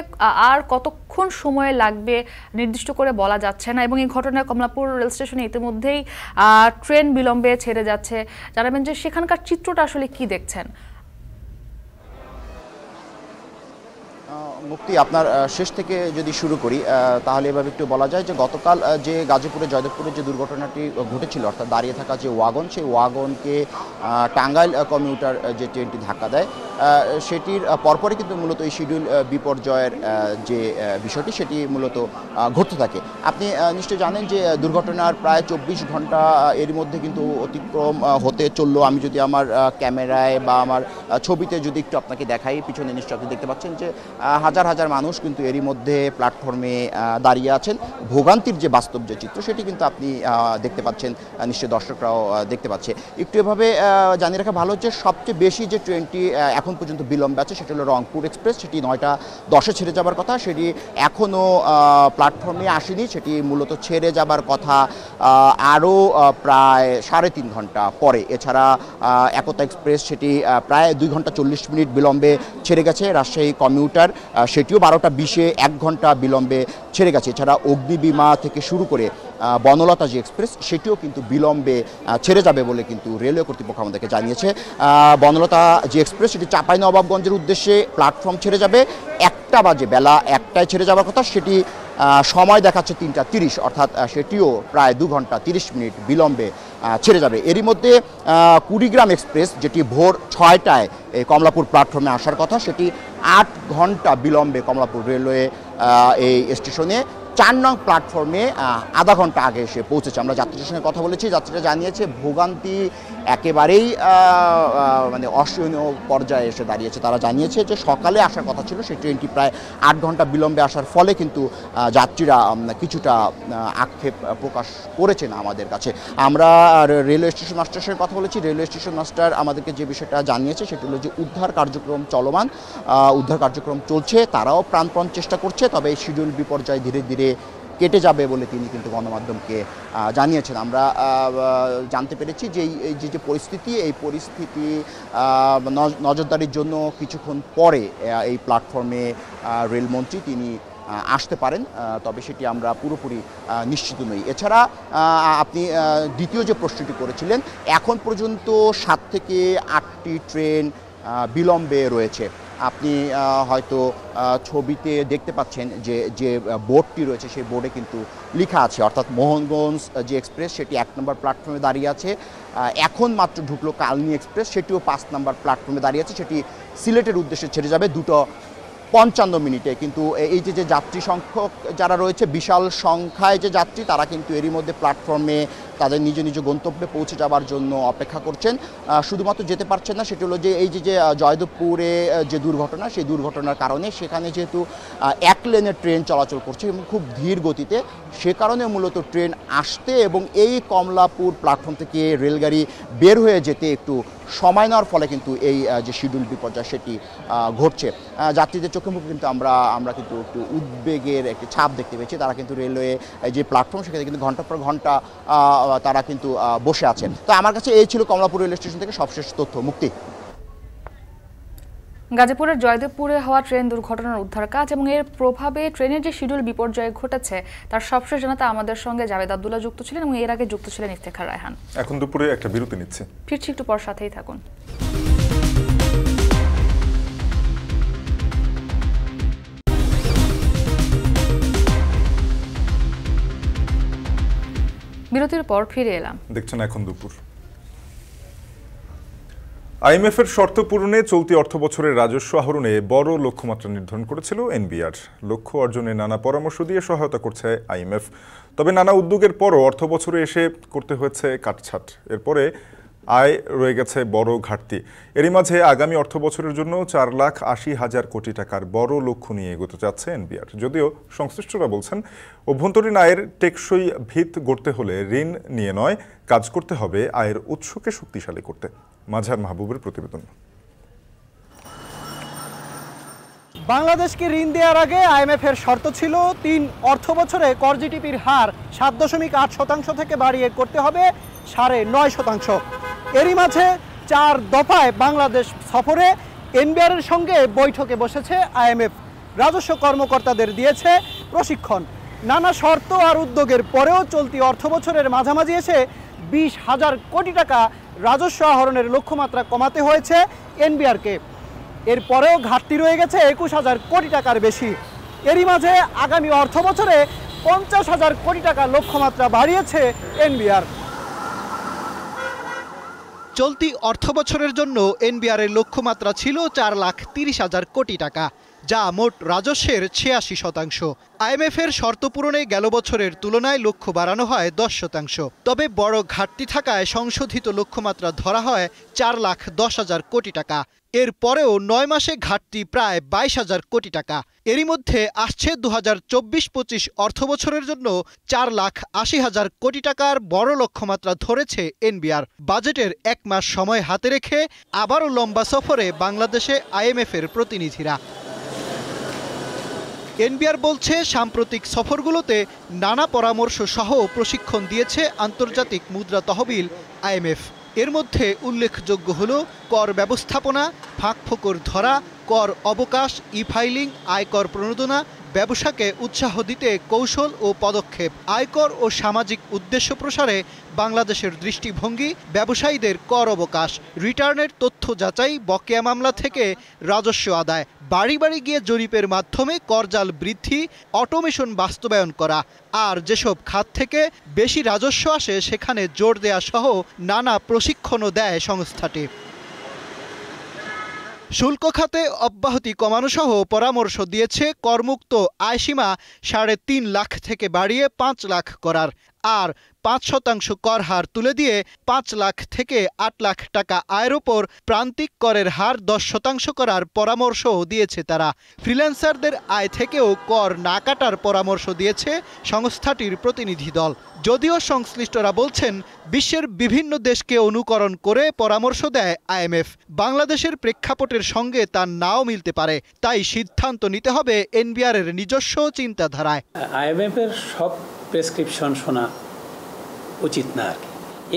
আর কতক্ষণ সময় লাগবে নির্দিষ্ট করে বলা যাচ্ছে না, এবং এই ঘটনায় কমলাপুর রেল স্টেশনে ইতিমধ্যেই ট্রেন বিলম্বে ছেড়ে যাচ্ছে। জানাবেন যে সেখানকার চিত্রটা আসলে কি দেখছেন? মুক্তি, আপনার শেষ থেকে যদি শুরু করি তাহলে এভাবে একটু বলা যায় যে গতকাল যে গাজীপুরে জয়দেবপুরে যে দুর্ঘটনাটি ঘটেছিল, অর্থাৎ দাঁড়িয়ে থাকা যে ওয়াগন, সেই ওয়াগনকে টাঙ্গাইল কমিউটার যে ট্রেনটি ধাক্কা দেয় সেটির পরপরই কিন্তু মূলত এই শিডিউল বিপর্যয়ের যে বিষয়টি সেটি মূলত ঘটতে থাকে। আপনি নিশ্চয়ই জানেন যে দুর্ঘটনার প্রায় 24 ঘন্টা এর মধ্যে কিন্তু অতিক্রম হতে চললো। আমি যদি আমার ক্যামেরায় বা আমার ছবিতে যদি একটু আপনাকে দেখাই, পিছনে নিশ্চয়ই আপনি দেখতে পাচ্ছেন যে হাজার হাজার মানুষ কিন্তু এরই মধ্যে প্ল্যাটফর্মে দাঁড়িয়ে আছেন। ভোগান্তির যে বাস্তব যে চিত্র সেটি কিন্তু আপনি দেখতে পাচ্ছেন, নিশ্চয়ই দর্শকরাও দেখতে পাচ্ছে। একটু এভাবে জানিয়ে রাখা ভালো হচ্ছে, সবচেয়ে বেশি যে ট্রেনটি এখন পর্যন্ত বিলম্বে আছে সেটি হলো রংপুর এক্সপ্রেস। সেটি 9টা 10-এ ছেড়ে যাবার কথা, সেটি এখনও প্ল্যাটফর্মে আসেনি। সেটি মূলত ছেড়ে যাবার কথা আরও প্রায় 3.5 ঘন্টা পরে। এছাড়া একতা এক্সপ্রেস সেটি প্রায় 2 ঘন্টা 40 মিনিট বিলম্বে ছেড়ে গেছে। রাজশাহী কমিউটার সেটিও 12টা 20-এ 1 ঘন্টা বিলম্বে ছেড়ে গেছে। এছাড়া অগ্নিবীমা থেকে শুরু করে বনলতা যে এক্সপ্রেস সেটিও কিন্তু বিলম্বে ছেড়ে যাবে বলে কিন্তু রেলওয়ে কর্তৃপক্ষ আমাদেরকে জানিয়েছে। বনলতা যে এক্সপ্রেস সেটি চাঁপাইনবাবগঞ্জের উদ্দেশ্যে প্ল্যাটফর্ম ছেড়ে যাবে 1টা বাজে, বেলা 1টায় ছেড়ে যাওয়ার কথা। সেটি সময় দেখাচ্ছে 3টা 30, অর্থাৎ সেটিও প্রায় 2 ঘন্টা 30 মিনিট বিলম্বে ছেড়ে যাবে। এরই মধ্যে কুড়িগ্রাম এক্সপ্রেস যেটি ভোর 6টায় কমলাপুর প্ল্যাটফর্মে আসার কথা, সেটি 8 ঘন্টা বিলম্বে কমলাপুর রেলওয়ে এই স্টেশনে 4 নং প্ল্যাটফর্মে আধা ঘন্টা আগে এসে পৌঁছেছে। আমরা যাত্রীদের সঙ্গে কথা বলেছি, যাত্রীরা জানিয়েছে ভোগান্তি একেবারেই মানে অসহনীয় পর্যায়ে এসে দাঁড়িয়েছে। তারা জানিয়েছে যে সকালে আসার কথা ছিল সেই ট্রেনটি প্রায় 8 ঘন্টা বিলম্বে আসার ফলে কিন্তু যাত্রীরা কিছুটা আক্ষেপ প্রকাশ করেছেন আমাদের কাছে। আমরা রেলওয়ে স্টেশন মাস্টারের সঙ্গে কথা বলেছি। রেলওয়ে স্টেশন মাস্টার আমাদেরকে যে বিষয়টা জানিয়েছে সেটি হলো যে উদ্ধার কার্যক্রম চলমান, উদ্ধার কার্যক্রম চলছে। তারাও প্রাণপণ চেষ্টা করছে, তবে এই শিডিউল বিপর্যয় ধীরে ধীরে কেটে যাবে বলে তিনি কিন্তু গণমাধ্যমকে জানিয়েছেন। আমরা জানতে পেরেছি যে এই যে পরিস্থিতি, এই পরিস্থিতি নজরদারির জন্য কিছুক্ষণ পরে এই প্ল্যাটফর্মে রেলমন্ত্রী তিনি আসতে পারেন, তবে সেটি আমরা পুরোপুরি নিশ্চিত নই। এছাড়া আপনি দ্বিতীয় যে প্রশ্নটি করেছিলেন, এখন পর্যন্ত 7 থেকে 8টি ট্রেন বিলম্বে রয়েছে। আপনি হয়তো ছবিতে দেখতে পাচ্ছেন যে বোর্ডটি রয়েছে সেই বোর্ডে কিন্তু লেখা আছে, অর্থাৎ মোহনগঞ্জ যে এক্সপ্রেস সেটি 1 নম্বর প্ল্যাটফর্মে দাঁড়িয়ে আছে। এখন মাত্র ঢুকলো কালনী এক্সপ্রেস, সেটিও 5 নম্বর প্ল্যাটফর্মে দাঁড়িয়ে আছে। সেটি সিলেটের উদ্দেশ্যে ছেড়ে যাবে 2:55 মিনিটে। কিন্তু এই যে যাত্রী সংখ্যক যারা রয়েছে, বিশাল সংখ্যায় যে যাত্রী, তারা কিন্তু এরই মধ্যে প্ল্যাটফর্মে তাদের নিজ নিজ গন্তব্যে পৌঁছে যাওয়ার জন্য অপেক্ষা করছেন। শুধুমাত্র যেতে পারছেন না, সেটি হলো যে এই যে জয়দেবপুরে যে দুর্ঘটনা, সেই দুর্ঘটনার কারণে সেখানে যেহেতু 1 লেনের ট্রেন চলাচল করছে এবং খুব ধীর গতিতে, সে কারণে মূলত ট্রেন আসতে এবং এই কমলাপুর প্ল্যাটফর্ম থেকে রেলগাড়ি বের হয়ে যেতে একটু সময় নেওয়ার ফলে কিন্তু এই যে শিডিউল বিপর্যয় সেটি ঘটছে। যাত্রীদের চোখে মুখে কিন্তু আমরা কিন্তু একটু উদ্বেগের একটি ছাপ দেখতে পেয়েছি। তারা কিন্তু রেলওয়ে যে প্ল্যাটফর্ম সেখানে কিন্তু ঘন্টার পর ঘন্টা তারা কিন্তু বসে আছেন। তো আমার কাছে এই ছিল কমলাপুর রেল স্টেশন থেকে সবশেষ তথ্য। মুক্তি। গাজীপুরের জয়দেবপুরে হওয়া ট্রেন দুর্ঘটনার উদ্ধার কাজ এবং এর প্রভাবে ট্রেনের যে শিডিউল বিপর্যয় ঘটেছে তার সবশেষ জানাতে আমাদের সঙ্গে জাভেদ আব্দুল্লাহ যুক্ত ছিলেন এবং এর আগে যুক্ত ছিলেন ইফতেখার রায়হান। এখন দুপুরে একটা বিরতি নিচ্ছে, ফিরছি একটু পর, সাথেই থাকুন। বিরতির পর ফিরে এলাম। দেখছেন এখন দুপুর। আইএমএফের শর্ত পূরণে চলতি অর্থবছরের রাজস্ব আহরণে বড় লক্ষ্যমাত্রা নির্ধারণ করেছিল এনবিআর। লক্ষ্য অর্জনে নানা পরামর্শ দিয়ে সহায়তা করছে আইএমএফ। তবে নানা উদ্যোগের পরও অর্থবছরে এসে করতে হয়েছে কাটছাট। এরপরে আয় রয়ে গেছে বড় ঘাটতি। এরই মাঝে আগামী অর্থবছরের জন্য 4,80,000 কোটি টাকার বড় লক্ষ্য নিয়ে এগোতে যাচ্ছে এনবিআর। যদিও সংশ্লিষ্টরা বলছেন, অভ্যন্তরীণ আয়ের টেকসই ভিত গড়তে হলে ঋণ নিয়ে নয়, কাজ করতে হবে আয়ের উৎসকে শক্তিশালী করতে। মাঝার মাহবুবের প্রতিবেদন। বাংলাদেশকে ঋণ দেওয়ার আগে আইএমএফ এর শর্ত ছিল 3 অর্থবছরে কর জিডিপির হার 7.8% থেকে বাড়িয়ে করতে হবে 9.5%। এরই মাঝে 4 দফায় বাংলাদেশ সফরে এনবিআর এর সঙ্গে বৈঠকে বসেছে আইএমএফ। রাজস্ব কর্মকর্তাদের দিয়েছে প্রশিক্ষণ। নানা শর্ত আর উদ্যোগের পরেও চলতি অর্থবছরের মাঝামাঝি এসে 20,000 কোটি টাকা রাজস্ব আহরণের লক্ষ্যমাত্রা কমাতে হয়েছে এনবিআরকে। এরপরেও ঘাটতি রয়ে গেছে 21,000 কোটি টাকার বেশি। এরই মাঝে আগামী অর্থবছরে 50,000 কোটি টাকা লক্ষ্যমাত্রা বাড়িয়েছে এনবিআর। চলতি অর্থবছরের জন্য এনবিআর এর লক্ষ্যমাত্রা ছিল 4,30,000 কোটি টাকা। যা মোট রাজস্বের ৮৬%। আইএমএফের শর্ত পূরণে গেল বছরের তুলনায় লক্ষ্য বাড়ানো হয় ১০%। তবে বড় ঘাটতি থাকায় সংশোধিত লক্ষ্যমাত্রা ধরা হয় ৪,১০,০০০ কোটি টাকা। এর পরেও ৯ মাসে ঘাটতি প্রায় ২২,০০০ কোটি টাকা। এরই মধ্যে আসছে ২০২৪-২৫ অর্থবছরের জন্য ৪,৮০,০০০ কোটি টাকার বড় লক্ষ্যমাত্রা ধরেছে এনবিআর। বাজেটের ১ মাস সময় হাতে রেখে আবারও লম্বা সফরে বাংলাদেশে আইএমএফের প্রতিনিধিরা। এনবিআর বলছে সাম্প্রতিক সফরগুলোতে নানা পরামর্শ সহ প্রশিক্ষণ দিয়েছে আন্তর্জাতিক মুদ্রা তহবিল আইএমএফ। এর মধ্যে উল্লেখযোগ্য হল কর ব্যবস্থাপনা, ফাঁকফোকর ধরা, কর অবকাশ, ই-ফাইলিং, আয়কর প্রণোদনা, ব্যবসাকে উৎসাহ দিতে কৌশল ও পদক্ষেপ, আয়কর ও সামাজিক উদ্দেশ্য প্রসারে বাংলাদেশের দৃষ্টিভঙ্গি, ব্যবসায়ীদের কর অবকাশ, রিটার্নের তথ্য যাচাই, বকেয়া মামলা থেকে রাজস্ব আদায়, বাড়ি বাড়ি গিয়ে জরিপের মাধ্যমে করজাল বৃদ্ধি, অটোমেশন বাস্তবায়ন করা, আর যেসব খাত থেকে বেশি রাজস্ব আসে সেখানে জোর দেয়া সহ নানা প্রশিক্ষণও দেয় সংস্থাটি। শুল্ক খাতে অব্যাহতি কমানো সহ পরামর্শ দিয়েছে করমুক্ত আয়সীমা ৩.৫ লাখ থেকে বাড়িয়ে ৫ লাখ করার, আর ৫% কর হার তুলে দিয়ে ৫ লাখ থেকে ৮ লাখ টাকা আয়ের ওপর প্রান্তিক করের হার ১০% করার পরামর্শও দিয়েছে তারা। ফ্রিল্যান্সারদের আয় থেকেও কর না কাটার পরামর্শ দিয়েছে সংস্থাটির প্রতিনিধি দল। যদিও সংশ্লিষ্টরা বলছেন বিশ্বের বিভিন্ন দেশকে অনুকরণ করে পরামর্শ দেয় আইএমএফ, বাংলাদেশের প্রেক্ষাপটের সঙ্গে তা নাও মিলতে পারে, তাই সিদ্ধান্ত নিতে হবে এনবিআরের নিজস্ব চিন্তাধারায়। আইএমএফের সব প্রেসক্রিপশন শোনা উচিত না আর কি।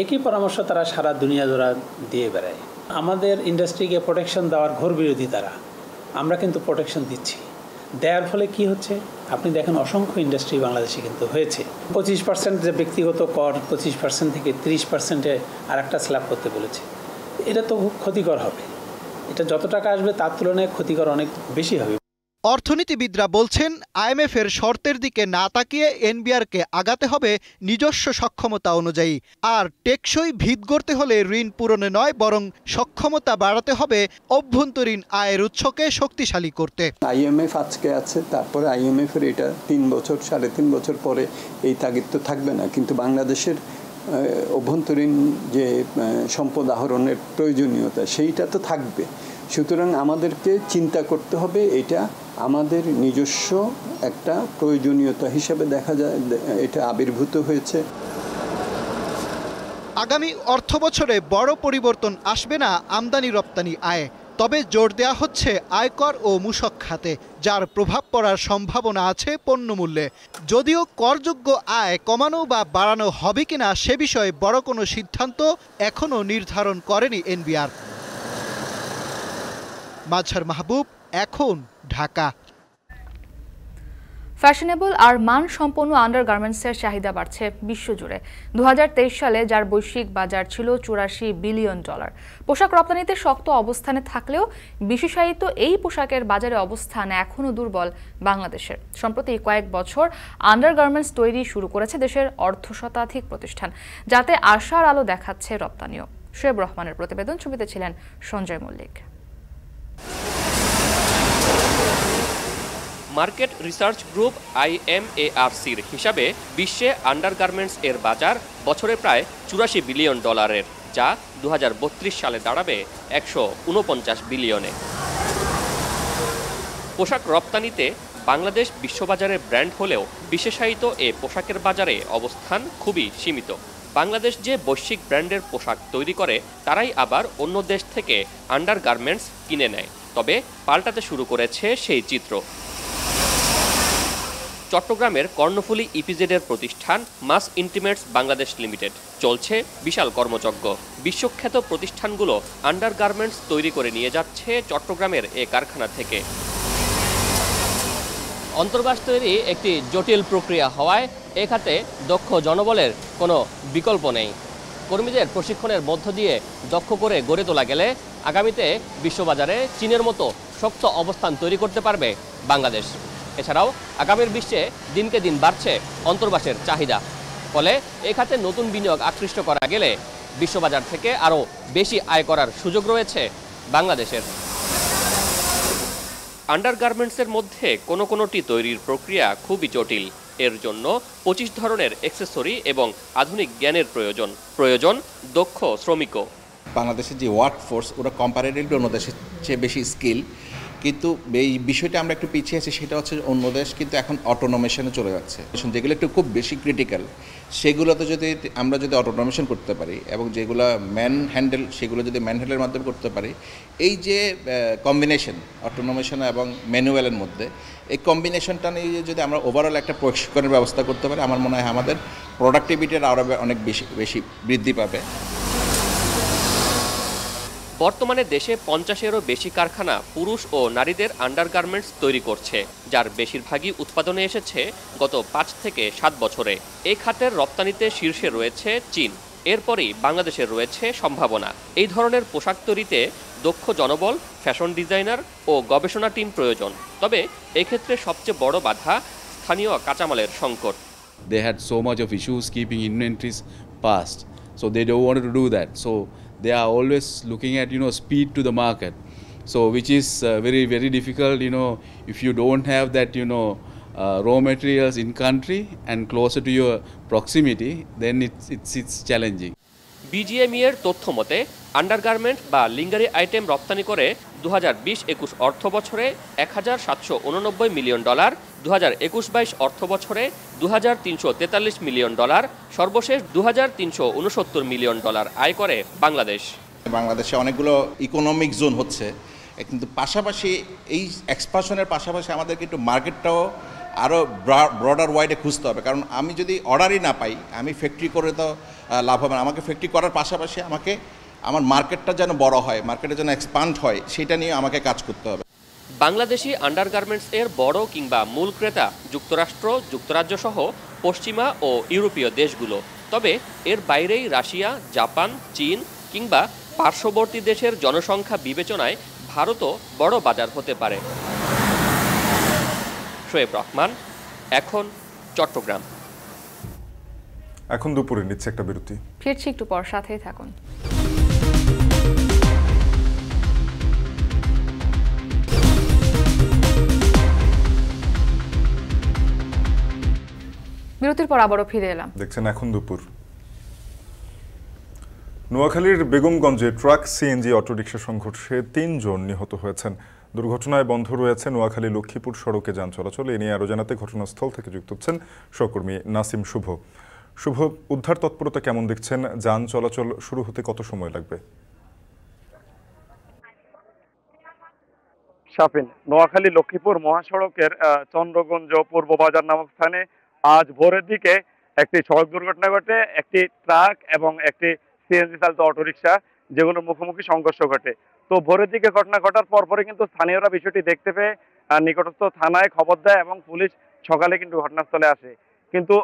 একই পরামর্শ তারা সারা দুনিয়া জোড়া দিয়ে বেড়ায়। আমাদের ইন্ডাস্ট্রিকে প্রোটেকশন দেওয়ার ঘোর বিরোধী তারা, আমরা কিন্তু প্রোটেকশন দিচ্ছি। দেওয়ার ফলে কি হচ্ছে আপনি দেখেন, অসংখ্য ইন্ডাস্ট্রি বাংলাদেশে কিন্তু হয়েছে। 25% যে ব্যক্তিগত কর 25% থেকে 30%-এ আর একটা স্ল্যাব করতে বলেছে। এটা তো খুব ক্ষতিকর হবে। এটা যত টাকা আসবে তার তুলনায় ক্ষতিকর অনেক বেশি হবে। অর্থনীতিবিদরা বলছেন আইএমএফের শর্তের দিকে না তাকিয়ে এনবিআরকে আগাতে হবে নিজস্ব সক্ষমতা অনুযায়ী, আর টেকসই ভিত গড়তে হলে ঋণ পূরণে নয় বরং সক্ষমতা বাড়াতে হবে অভ্যন্তরীণ আয়ের উৎসকে শক্তিশালী করতে। আইএমএফ আজকে আছে, তারপরে আইএমএফের এটা 3 বছর 3.5 বছর পরে এই তাগিদ তো থাকবে না, কিন্তু বাংলাদেশের অভ্যন্তরীণ যে সম্পদ আহরণের প্রয়োজনীয়তা সেইটা তো থাকবে। সুতরাং আমাদেরকে চিন্তা করতে হবে, এটা আমাদের নিজস্ব একটা প্রয়োজনীয়তা হিসেবে দেখা যায়, এটা আবির্ভূত হয়েছে। আগামী অর্থবছরে বড় পরিবর্তন আসবে না আমদানি রপ্তানি আয়ে, তবে জোর দেয়া হচ্ছে আয়কর ও মূসক খাতে, যার প্রভাব পড়ার সম্ভাবনা আছে পণ্যমূল্যে। যদিও করযোগ্য আয় কমানো বা বাড়ানো হবে কিনা সে বিষয়ে বড় কোনো সিদ্ধান্ত এখনও নির্ধারণ করেনি এনবিআর। মাজহার মাহবুব, এখন, ঢাকা। ফ্যাশনেবল আর মানসম্পন্ন আন্ডারগার্মেন্টসের চাহিদা বাড়ছে বিশ্বজুড়ে। 2023 সালে যার বৈশ্বিক বাজার ছিল $84 বিলিয়ন। পোশাক রপ্তানিতে শক্ত অবস্থানে থাকলেও বিশেষায়িত এই পোশাকের বাজারে অবস্থান এখনও দুর্বল বাংলাদেশের। সম্প্রতি কয়েক বছর আন্ডারগার্মেন্টস তৈরি শুরু করেছে দেশের অর্ধশতাধিক প্রতিষ্ঠান, যাতে আশার আলো দেখাচ্ছে রপ্তানিও। শোয়েব রহমানের প্রতিবেদন, ছবিতে ছিলেন Sanjay Mallick. Market research group IMARCর হিসাবে বিশ্বে আন্ডারগার্মেন্টস এর বাজার বছরে প্রায় $84 বিলিয়ন, যা 2032 সালে দাঁড়াবে $149 বিলিয়নে। পোশাক রপ্তানিতে বাংলাদেশ বিশ্ববাজারে ব্র্যান্ড হলেও বিশেষায়িত এ পোশাকের বাজারে অবস্থান খুবই সীমিত। বাংলাদেশ যে বৈশ্বিক ব্র্যান্ডের পোশাক তৈরি করে তারাই আবার অন্য দেশ থেকে আন্ডারগার্মেন্টস কিনে নেয়, তবে পাল্টাতে শুরু করেছে সেই চিত্র। চট্টগ্রামের কর্ণফুলী ইপিজেডের প্রতিষ্ঠান মাস ইন্টিমেটস বাংলাদেশ লিমিটেড চলছে বিশাল কর্মযজ্ঞ। বিশ্বখ্যাত প্রতিষ্ঠানগুলো আন্ডারগার্মেন্টস তৈরি করে নিয়ে যাচ্ছে চট্টগ্রামের এ কারখানা থেকে। অন্তর্বাস তৈরি একটি জটিল প্রক্রিয়া হওয়ায় এ খাতে দক্ষ জনবলের কোনো বিকল্প নেই। কর্মীদের প্রশিক্ষণের মধ্য দিয়ে দক্ষ করে গড়ে তোলা গেলে আগামীতে বিশ্ববাজারে চীনের মতো শক্ত অবস্থান তৈরি করতে পারবে বাংলাদেশ। এছাড়াও আগামীর বিশ্বে দিনকে দিন বাড়ছে অন্তর্বাসের চাহিদা, ফলে এ খাতে নতুন বিনিয়োগ আকৃষ্ট করা গেলে বিশ্ববাজার থেকে আরও বেশি আয় করার সুযোগ রয়েছে বাংলাদেশের। আন্ডারগার্মেন্টসের মধ্যে কোনোটি তৈরির প্রক্রিয়া খুবই জটিল। এর জন্য 25 ধরনের অ্যাকসেসরি এবং আধুনিক জ্ঞানের প্রয়োজন দক্ষ শ্রমিকও। বাংলাদেশের যে ওয়ার্কফোর্স ওরা কম্পারেটিভলি অন্য দেশের চেয়ে বেশি স্কিল, কিন্তু এই বিষয়টা আমরা একটু পিছিয়ে আছি। সেটা হচ্ছে অন্য দেশ কিন্তু এখন অটোনোমেশনে চলে যাচ্ছে, যেগুলো একটু খুব বেশি ক্রিটিক্যাল সেগুলোতে যদি আমরা অটোনোমেশন করতে পারি এবং যেগুলো ম্যান হ্যান্ডেল সেগুলো যদি ম্যান হ্যান্ডেলের মাধ্যমে করতে পারি, এই যে কম্বিনেশন অটোনোমেশন এবং ম্যানুয়ালের মধ্যে এই কম্বিনেশনটা নিয়ে যদি আমরা ওভারঅল একটা প্রশিক্ষণের ব্যবস্থা করতে পারি, আমার মনে হয় আমাদের প্রোডাক্টিভিটির আরও অনেক বেশি বৃদ্ধি পাবে। বর্তমানে দেশে 50-এরও বেশি কারখানা পুরুষ ও নারীদের আন্ডারগার্মেন্টস তৈরি করছে, যার বেশিরভাগই উৎপাদনে এসেছে গত 5 থেকে 7 বছরে। এই খাতের রপ্তানিতে শীর্ষে রয়েছে চীন, এরপরই বাংলাদেশের রয়েছে সম্ভাবনা। এই ধরনের পোশাক তৈরিতে দক্ষ জনবল, ফ্যাশন ডিজাইনার ও গবেষণা টিম প্রয়োজন। তবে এক্ষেত্রে সবচেয়ে বড় বাধা স্থানীয় কাঁচামালের সংকট। They had so much of issues keeping inventories past, so they don't want to do that. So they are always looking at speed to the market, so which is very difficult. If you don't have that raw materials in country and closer to your proximity, then it's challenging. BGME এর তথ্য মতে আন্ডারগার্মেন্ট বা লিঙ্গারি আইটেম রপ্তানি করে 2020-21 অর্থ বছরে $1,789 মিলিয়ন, 2021-22 অর্থ বছরে $2,343 মিলিয়ন, সর্বশেষ $2,369 মিলিয়ন আয় করে বাংলাদেশ। বাংলাদেশে অনেকগুলো ইকোনমিক জোন হচ্ছে, কিন্তু পাশাপাশি এই এক্সপানশনের পাশাপাশি আমাদেরকে একটু মার্কেটটাও আরও ব্রডার ওয়াইডে খুঁজতে হবে। কারণ আমি যদি অর্ডারই না পাই, আমি ফ্যাক্টরি করে তো লাভ হবে না। আমাকে ফ্যাক্টরি করার পাশাপাশি আমাকে আমার মার্কেটটা যেন বড় হয়, মার্কেটে যেন এক্সপান্ড হয়, সেটা নিয়ে আমাকে কাজ করতে হবে। বাংলাদেশি আন্ডারগার্মেন্টস এর বড় কিংবা মূল ক্রেতা যুক্তরাষ্ট্র, যুক্তরাজ্য সহ পশ্চিমা ও ইউরোপীয় দেশগুলো। তবে এর বাইরেই রাশিয়া, জাপান, চীন কিংবা পার্শ্ববর্তী দেশের জনসংখ্যা বিবেচনায় ভারতও বড় বাজার হতে পারে। শোয়েব রহমান, এখন চট্টগ্রাম। এখন দুপুরে নিচ্ছে একটা বিরতি, ফিরছি একটু পর, সাথেই থাকুন। বিরতির পর আবারও ফিরে এলাম। দেখছেন এখন দুপুর। নোয়াখালীর বেগমগঞ্জে ট্রাক সিএনজি অটোরিকশা সংঘর্ষে 3 জন নিহত হয়েছেন। দুর্ঘটনায় বন্ধ রয়েছে নোয়াখালী লক্ষ্মীপুর সড়কে যান চলাচল। এ নিয়ে আরও জানাতে ঘটনাস্থল থেকে যুক্ত হচ্ছেন সহকর্মী নাসিম শুভ। শুভ, উদ্ধার তৎপরতা কেমন দেখছেন? যান চলাচল শুরু হতে কত সময় লাগবে? শাফিন, নোয়াখালী লক্ষ্মীপুর মহাসড়কের চন্দ্রগঞ্জ পূর্ব বাজার নামক স্থানে আজ ভোরের দিকে একটি সড়ক দুর্ঘটনা ঘটে। একটি ট্রাক এবং একটি সিএনজি চালিত অটোরিকশা, যেগুলো মুখোমুখি সংঘর্ষ ঘটে। তো ভোরের দিকে ঘটনা ঘটার পরপরই কিন্তু স্থানীয়রা বিষয়টি দেখতে পেয়ে নিকটস্থ থানায় খবর দেয় এবং পুলিশ সকালে কিন্তু ঘটনাস্থলে আসে। কিন্তু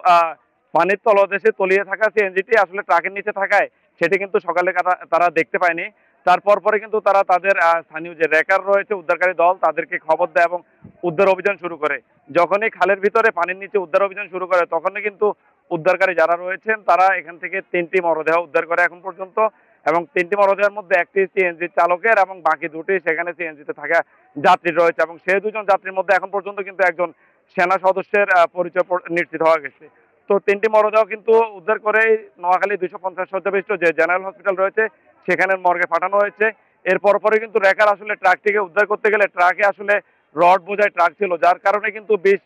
পানির তলদেশে তলিয়ে থাকা সিএনজিটি আসলে ট্রাকের নিচে থাকায় সেটি কিন্তু সকালে তারা দেখতে পায়নি। তারপর পরে কিন্তু তারা তাদের স্থানীয় যে রেকার রয়েছে, উদ্ধারকারী দল, তাদেরকে খবর দেয় এবং উদ্ধার অভিযান শুরু করে। যখনই খালের ভিতরে পানির নিচে উদ্ধার অভিযান শুরু করে, তখনই কিন্তু উদ্ধারকারী যারা রয়েছেন তারা এখান থেকে 3টি মরদেহ উদ্ধার করে এখন পর্যন্ত। এবং 3টি মরদেহের মধ্যে একটি সিএনজি চালকের এবং বাকি 2টি সেখানে সিএনজিতে থাকা যাত্রী রয়েছে। এবং সেই 2 জন যাত্রীর মধ্যে এখন পর্যন্ত কিন্তু একজন সেনা সদস্যের পরিচয় নিশ্চিত হওয়া গেছে। তো 3টি মরদেহ কিন্তু উদ্ধার করে নোয়াখালী 250 শয্যাবিশিষ্ট যে জেনারেল হসপিটাল রয়েছে সেখানে মর্গে পাঠানো হয়েছে। এর পরে কিন্তু রেকার আসলে ট্রাকটিকে উদ্ধার করতে গেলে ট্রাকে আসলে রড বোঝাই ট্রাক ছিল, যার কারণে কিন্তু 20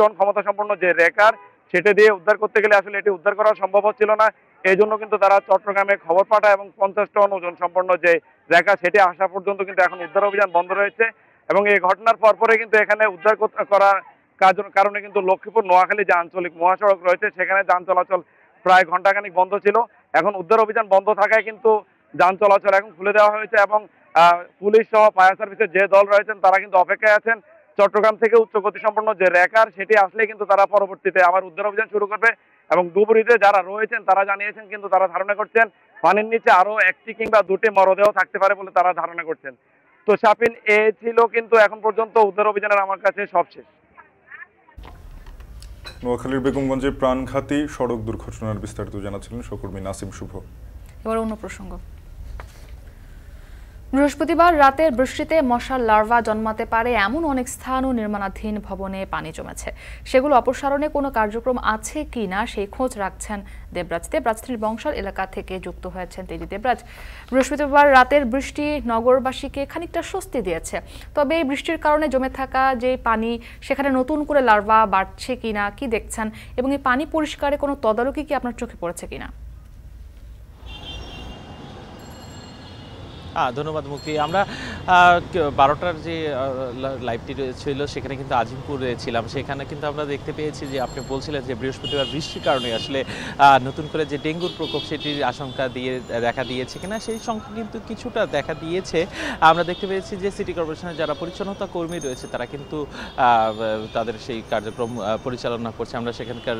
টন ক্ষমতা সম্পন্ন যে রেকার, সেটা দিয়ে উদ্ধার করতে গেলে আসলে এটি উদ্ধার করা সম্ভব হচ্ছিল না। এই জন্য কিন্তু তারা চট্টগ্রামে খবর পাঠায় এবং 50 টন ওজন সম্পন্ন যে রেকার, সেটি আসা পর্যন্ত কিন্তু এখন উদ্ধার অভিযান বন্ধ রয়েছে। এবং এই ঘটনার পরে কিন্তু এখানে উদ্ধার করার কারণে কিন্তু লক্ষ্মীপুর নোয়াখালী যে আঞ্চলিক মহাসড়ক রয়েছে সেখানে যান চলাচল প্রায় ঘন্টাখানিক বন্ধ ছিল। এখন উদ্ধার অভিযান বন্ধ থাকায় কিন্তু যান চলাচল এখন খুলে দেওয়া হয়েছে এবং পুলিশ সহ ফায়ার সার্ভিসের যে দল রয়েছেন তারা কিন্তু অপেক্ষায় আছেন। চট্টগ্রাম থেকে উচ্চ গতি সম্পন্ন যে রেকার, সেটি আসলে কিন্তু তারা পরবর্তীতে আবার উদ্ধার অভিযান শুরু করবে। এবং ডুবুরিতে যারা রয়েছেন তারা জানিয়েছেন, কিন্তু তারা ধারণা করছেন পানির নিচে আরো 1টি কিংবা 2টি মরদেহ থাকতে পারে বলে তারা ধারণা করছেন। তো শাফিন, এ ছিল কিন্তু এখন পর্যন্ত উদ্ধার অভিযানের আমার কাছে সবশেষ। নোয়াখালীর বেগমগঞ্জে প্রাণঘাতী সড়ক দুর্ঘটনার বিস্তারিত জানাচ্ছিলেন সহকর্মী নাসিম শুভ। এবার অন্য প্রসঙ্গ। বৃহস্পতিবার রাতের বৃষ্টিতে মশার লার্ভা জন্মাতে পারে এমন অনেক স্থান ও নির্মাণাধীন ভবনে পানি জমেছে। সেগুলো অপসারণে কোনো কার্যক্রম আছে কিনা সেই খোঁজ রাখছেন দেবরাজ। রাজধানীর বংশাল এলাকা থেকে যুক্ত হয়েছেন তেজি দেবরাজ। বৃহস্পতিবার রাতের বৃষ্টি নগরবাসীকে খানিকটা স্বস্তি দিয়েছে, তবে এই বৃষ্টির কারণে জমে থাকা যে পানি সেখানে নতুন করে লার্ভা বাড়ছে কিনা কি দেখছেন, এবং এই পানি পরিষ্কারে কোনো তদারকি কি আপনার চোখে পড়েছে কিনা? ধন্যবাদ মুক্তি। আমরা 12টার যে লাইভটি ছিল সেখানে কিন্তু আজিমপুরে ছিলাম। সেখানে কিন্তু আমরা দেখতে পেয়েছি যে আপনি বলছিলেন যে বৃহস্পতিবার বৃষ্টির কারণে আসলে নতুন করে যে ডেঙ্গুর প্রকোপ সেটির আশঙ্কা দেখা দিয়েছে কিনা সেই সংখ্যা কিন্তু কিছুটা দেখা দিয়েছে। আমরা দেখতে পেয়েছি যে সিটি কর্পোরেশনের যারা পরিচ্ছন্নতা কর্মী রয়েছে তারা কিন্তু তাদের সেই কার্যক্রম পরিচালনা করছে। আমরা সেখানকার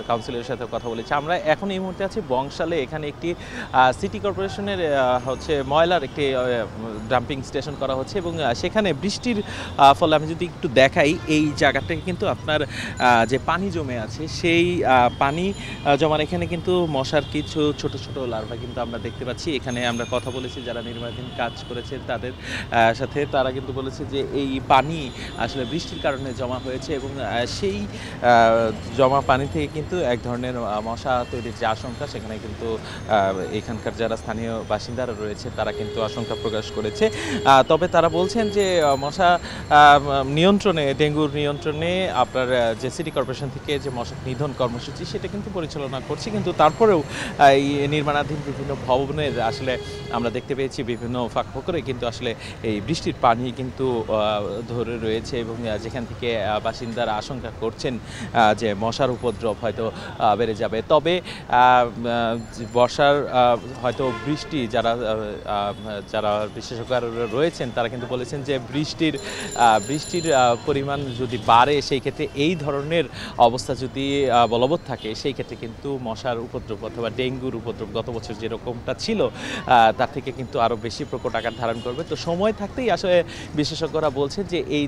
কাউন্সিলরের সাথে কথা বলেছি। আমরা এখন এই মুহূর্তে আছি বংশালে। এখানে একটি সিটি কর্পোরেশনের ময়লার একটি ডাম্পিং স্টেশন করা হচ্ছে এবং সেখানে বৃষ্টির ফলে আমি যদি একটু দেখাই এই জায়গাটাকে কিন্তু আপনার যে পানি জমে আছে সেই পানি জমার এখানে কিন্তু মশার কিছু ছোট ছোট লার্ভা কিন্তু আমরা দেখতে পাচ্ছি। এখানে আমরা কথা বলেছি যারা নির্মাণাধীন কাজ করেছে তাদের সাথে, তারা কিন্তু বলেছে যে এই পানি আসলে বৃষ্টির কারণে জমা হয়েছে এবং সেই জমা পানি থেকে কিন্তু এক ধরনের মশা তৈরির যে আশঙ্কা সেখানে কিন্তু এখানকার যারা স্থানীয় বাসিন্দারা রয়েছে তারা কিন্তু আশঙ্কা প্রকাশ করেছে। তবে তারা বলছেন যে মশা নিয়ন্ত্রণে, ডেঙ্গুর নিয়ন্ত্রণে আপনার যে সিটি কর্পোরেশন থেকে যে মশা নিধন কর্মসূচি সেটা কিন্তু পরিচালনা করছে, কিন্তু তারপরেও এই নির্মাণাধীন বিভিন্ন ভবনের আসলে আমরা দেখতে পেয়েছি বিভিন্ন ফাঁকফোকরে কিন্তু আসলে এই বৃষ্টির পানি কিন্তু ধরে রয়েছে এবং যেখান থেকে বাসিন্দারা আশঙ্কা করছেন যে মশার উপদ্রব হয়তো বেড়ে যাবে। তবে বর্ষার হয়তো বৃষ্টি যারা বিশেষজ্ঞরা রয়েছেন তারা কিন্তু বলেছেন যে বৃষ্টির পরিমাণ যদি বাড়ে সেই ক্ষেত্রে এই ধরনের অবস্থা যদি বলবৎ থাকে সেই ক্ষেত্রে কিন্তু মশার উপদ্রব অথবা ডেঙ্গুর উপদ্রব গত বছর যেরকমটা ছিল তার থেকে কিন্তু আরও বেশি প্রকট আকার ধারণ করবে। তো সময় থাকতেই আসলে বিশেষজ্ঞরা বলছেন যে এই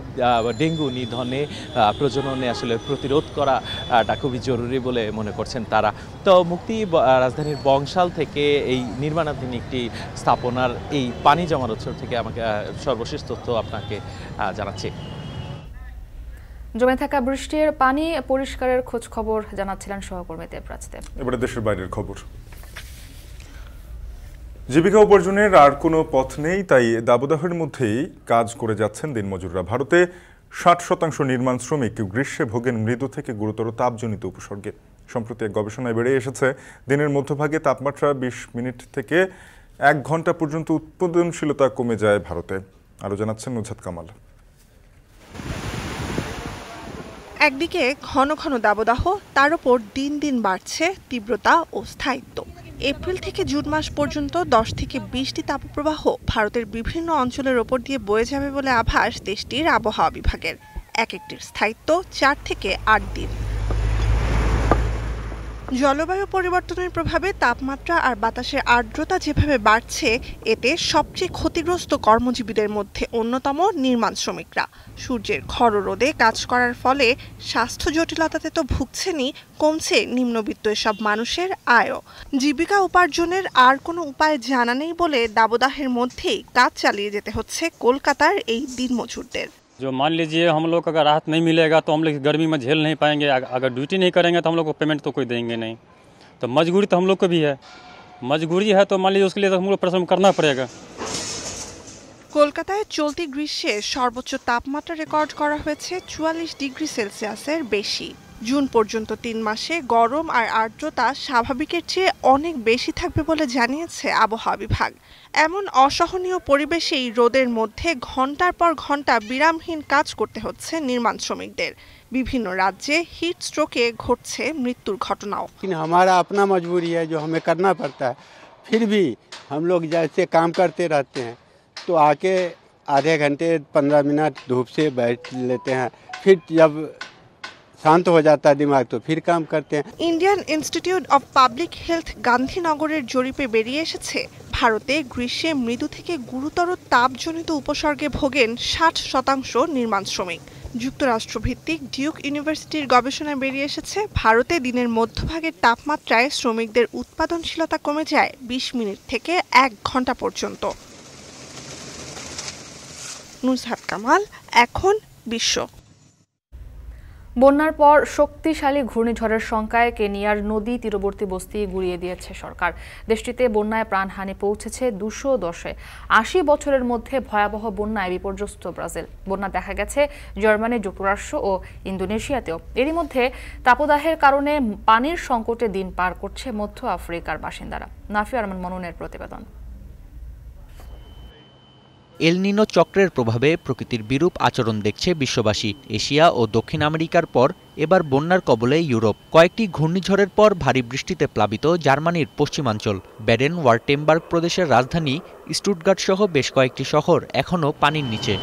ডেঙ্গু নিধনে প্রজননে আসলে প্রতিরোধ করাটা খুবই জরুরি বলে মনে করছেন তারা। তো মুক্তি রাজধানীর বংশাল থেকে এই নির্মাণাধীন একটি স্থাপনার এই পানি জমার উৎস থেকে আমাকে সর্বশেষ তথ্য আপনাকে জানাচ্ছি। জমে থাকা বৃষ্টির পানি পরিষ্কারের খোঁজ খবর জানাচ্ছিলেন সহকর্মী দেবরাজ। এবারে দেশের বাইরের খবর। জীবিকা উপার্জনের আর কোনো পথ নেই, তাই দাবদাহের মধ্যেই কাজ করে যাচ্ছেন দিনমজুররা। ভারতে 60% নির্মাণ শ্রমিক গ্রীষ্মে ভোগেন মৃদু থেকে গুরুতর তাপজনিত উপসর্গে। সম্প্রতি এক গবেষণায় বেড়ে এসেছে দিনের মধ্যভাগে তাপমাত্রা 20 মিনিট থেকে 1 ঘন্টা পর্যন্ত উৎপাদনশীলতা কমে যায় ভারতে। আরও জানাচ্ছেন নুজহাত কামাল। একদিকে ঘন ঘন দাবদাহ, তার উপর দিন দিন বাড়ছে তীব্রতা ও স্থায়িত্ব। এপ্রিল থেকে জুন মাস পর্যন্ত 10 থেকে 20টি তাপপ্রবাহ ভারতের বিভিন্ন অঞ্চলের ওপর দিয়ে বয়ে যাবে বলে আভাস দেশটির আবহাওয়া বিভাগের। এক একটির স্থায়িত্ব 4 থেকে 8 দিন। জলবায়ু পরিবর্তনের প্রভাবে তাপমাত্রা আর বাতাসের আর্দ্রতা যেভাবে বাড়ছে, এতে সবচেয়ে ক্ষতিগ্রস্ত কর্মজীবীদের মধ্যে অন্যতম নির্মাণ শ্রমিকরা। সূর্যের খড় রোদে কাজ করার ফলে স্বাস্থ্য জটিলতাতে তো ভুগছেনই, কমছে নিম্নবিত্ত এসব মানুষের আয়ও। জীবিকা উপার্জনের আর কোনো উপায় জানা নেই বলে দাবদাহের মধ্যেই কাজ চালিয়ে যেতে হচ্ছে কলকাতার এই দিনমজুরদের। जो मान लीजिए हम लोग को अगर राहत नहीं मिलेगा तो हम लोग गर्मी में झेल नहीं पाएंगे, अगर ड्यूटी नहीं करेंगे तो हम लोग को पेमेंट तो कोई देंगे नहीं, तो मजबूरी तो हम लोग को भी है, मजबूरी है तो मान लीजिए उसके लिए तो हम लोग परिश्रम करना पड़ेगा। কলকাতায় চলতি গ্রীষ্মে সর্বোচ্চ তাপমাত্রা রেকর্ড করা হয়েছে 44 ডিগ্রি সেলসিয়াসের বেশি। জুন পর্যন্ত 3 মাসে গরম আর আর্দ্রতা স্বাভাবিকের চেয়ে অনেক বেশি থাকবে বলে জানিয়েছে আবহাওয়া বিভাগ। এমন অসহনীয় পরিবেশেই রোদের মধ্যে ঘন্টার পর ঘন্টা বিরামহীন কাজ করতে হচ্ছে নির্মাণ শ্রমিকদের। বিভিন্ন রাজ্যে হিট স্ট্রোকে ঘটছে মৃত্যুর ঘটনাও। हमारा अपना मजबूरी है जो हमें करना पड़ता है, फिर भी हम लोग जैसे काम करते रहते हैं तो आके आधे घंटे 15 मिनट धूप से बैठ लेते हैं, फिर जब शांत हो जाता है दिमाग तो फिर काम करते हैं। Indian Institute of Public Health গান্ধীনগরের জরিপে বেরিয়ে এসেছে ভারতে গ্রীষ্মে মৃদু থেকে গুরুতর তাপজনিত উপসর্গে ভোগেন 60% নির্মাণ শ্রমিক। যুক্তরাষ্ট্রভিত্তিক ডিউক ইউনিভার্সিটির গবেষণায় বেরিয়ে এসেছে ভারতে দিনের মধ্যভাগের তাপমাত্রায় শ্রমিকদের উৎপাদনশীলতা কমে যায় 20 মিনিট থেকে 1 ঘন্টা পর্যন্ত। নুসহাত কামাল, এখন বিশ্ব। বন্যার পর শক্তিশালী ঘূর্ণিঝড়ের শঙ্কায় কেনিয়ার নদী তীরবর্তী বস্তি গুড়িয়ে দিয়েছে সরকার। দেশটিতে বন্যায় প্রাণহানি পৌঁছেছে 210-এ। 80 বছরের মধ্যে ভয়াবহ বন্যায় বিপর্যস্ত ব্রাজিল। বন্যা দেখা গেছে জার্মানি, যুক্তরাষ্ট্র ও ইন্দোনেশিয়াতেও। এরই মধ্যে তাপদাহের কারণে পানির সংকটে দিন পার করছে মধ্য আফ্রিকার বাসিন্দারা। নাফি আরমান মননের প্রতিবেদন। এল নিনো চক্রের প্রভাবে প্রকৃতির বিরূপ আচরণ দেখছে বিশ্ববাসী। এশিয়া ও দক্ষিণ আমেরিকার পর এবার বন্যার কবলে ইউরোপ। কয়েকটি ঘূর্ণিঝড়ের পর ভারী বৃষ্টিতে প্লাবিত জার্মানির পশ্চিমাঞ্চল। ব্যাডেন ওয়ার্টেমবার্গ প্রদেশের রাজধানী স্টুটগার্ট সহ বেশ কয়েকটি শহর এখনও পানির নিচে।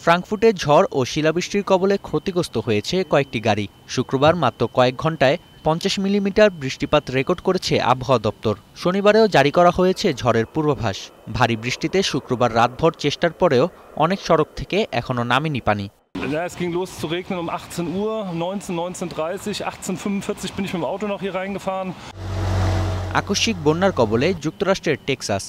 ফ্রাঙ্কফুর্টে ঝড় ও শিলাবৃষ্টির কবলে ক্ষতিগ্রস্ত হয়েছে কয়েকটি গাড়ি। শুক্রবার মাত্র কয়েক ঘন্টায় 50 মিলিমিটার বৃষ্টিপাত রেকর্ড করেছে আবহাওয়া দপ্তর। শনিবারেও জারি করা হয়েছে ঝড়ের পূর্বাভাস। ভারী বৃষ্টিতে শুক্রবার রাতভর চেষ্টার পরেও অনেক সড়ক থেকে এখনো নামেনি পানি। Es ging los zu regnen um 18 Uhr, 19:30, 18:45 bin ich mit dem Auto noch hier reingefahren. আকস্মিক বন্যার কবলে যুক্তরাষ্ট্রের টেক্সাস।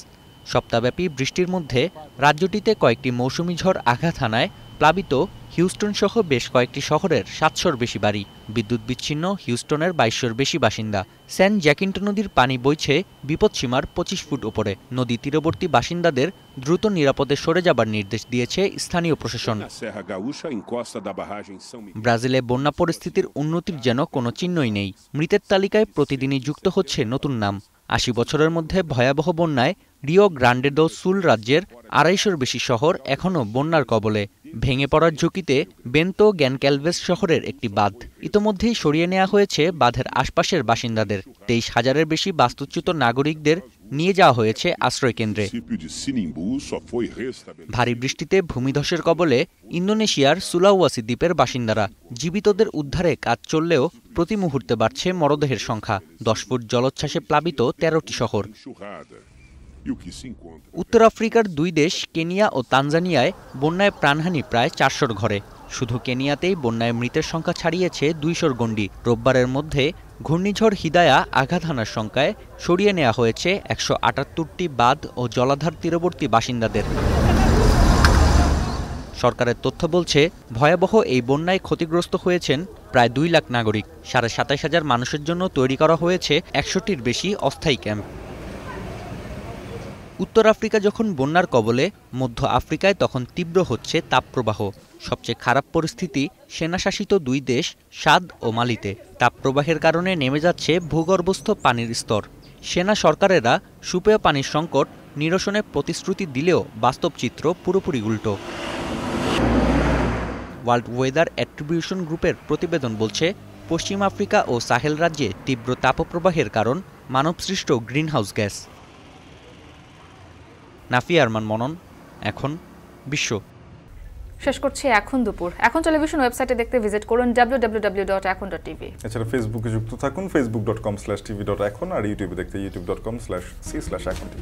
সপ্তাহব্যাপী বৃষ্টির মধ্যে রাজ্যটিতে কয়েকটি মৌসুমি ঝড় আঘাত হানায় প্লাবিত হিউস্টন সহ বেশ কয়েকটি শহরের 700-র বেশি বাড়ি। বিদ্যুৎ বিচ্ছিন্ন হিউস্টনের 2200-র বেশি বাসিন্দা। স্যান জ্যাকিন্টো নদীর পানি বইছে বিপদসীমার 25 ফুট উপরে। নদী তীরবর্তী বাসিন্দাদের দ্রুত নিরাপদে সরে যাবার নির্দেশ দিয়েছে স্থানীয় প্রশাসন। ব্রাজিলে বন্যা পরিস্থিতির উন্নতির যেন কোনো চিহ্নই নেই। মৃতের তালিকায় প্রতিদিনই যুক্ত হচ্ছে নতুন নাম। 80 বছরের মধ্যে ভয়াবহ বন্যায় রিও গ্রান্ডে দো সুল রাজ্যের 250-র বেশি শহর এখনও বন্যার কবলে। ভেঙে পড়ার ঝুঁকিতে বেন্তো গ্যানক্যালভেস শহরের একটি বাঁধ। ইতোমধ্যেই সরিয়ে নেওয়া হয়েছে বাঁধের আশপাশের বাসিন্দাদের। 23,000-এর বেশি বাস্তুচ্যুত নাগরিকদের নিয়ে যাওয়া হয়েছে আশ্রয়কেন্দ্রে। ভারী বৃষ্টিতে ভূমিধসের কবলে ইন্দোনেশিয়ার সুলাওয়াসি দ্বীপের বাসিন্দারা। জীবিতদের উদ্ধারে কাজ চললেও প্রতি মুহূর্তে বাড়ছে মরদেহের সংখ্যা। 10 ফুট জলোচ্ছ্বাসে প্লাবিত 13টি শহর। উত্তর আফ্রিকার দুই দেশ কেনিয়া ও তানজানিয়ায় বন্যায় প্রাণহানি প্রায় 400-র ঘরে। শুধু কেনিয়াতেই বন্যায় মৃতের সংখ্যা ছাড়িয়েছে 200-র গণ্ডি। রোববারের মধ্যে ঘূর্ণিঝড় হিদায়া আঘাত হানার শঙ্কায় সরিয়ে নেওয়া হয়েছে 178টি বাঁধ ও জলাধার তীরবর্তী বাসিন্দাদের। সরকারের তথ্য বলছে ভয়াবহ এই বন্যায় ক্ষতিগ্রস্ত হয়েছেন প্রায় 2 লাখ নাগরিক। 27,500 মানুষের জন্য তৈরি করা হয়েছে 100টির বেশি অস্থায়ী ক্যাম্প। উত্তর আফ্রিকা যখন বন্যার কবলে, মধ্য আফ্রিকায় তখন তীব্র হচ্ছে তাপপ্রবাহ। সবচেয়ে খারাপ পরিস্থিতি সেনাশাসিত দুই দেশ সাদ ও মালিতে। তাপপ্রবাহের কারণে নেমে যাচ্ছে ভূগর্ভস্থ পানির স্তর। সেনা সরকারেরা সুপেয় পানির সংকট নিরসনে প্রতিশ্রুতি দিলেও বাস্তব চিত্র পুরোপুরি উল্টো। ওয়ার্ল্ড ওয়েদার অ্যাট্রিবিউশন গ্রুপের প্রতিবেদন বলছে, পশ্চিম আফ্রিকা ও সাহেল রাজ্যে তীব্র তাপপ্রবাহের কারণ মানবসৃষ্ট গ্রিনহাউস গ্যাস। নাফি আরমান মনন, এখন বিশ্ব। শেষ করছি এখন দুপুর। এখন টেলিভিশন ওয়েবসাইটে দেখতে ভিজিট করুন www.ekon.tv। এছাড়া ফেসবুকে যুক্ত থাকুন facebook.com/tv.ekon আর ইউটিউবে দেখতে youtube.com/c/ekontv।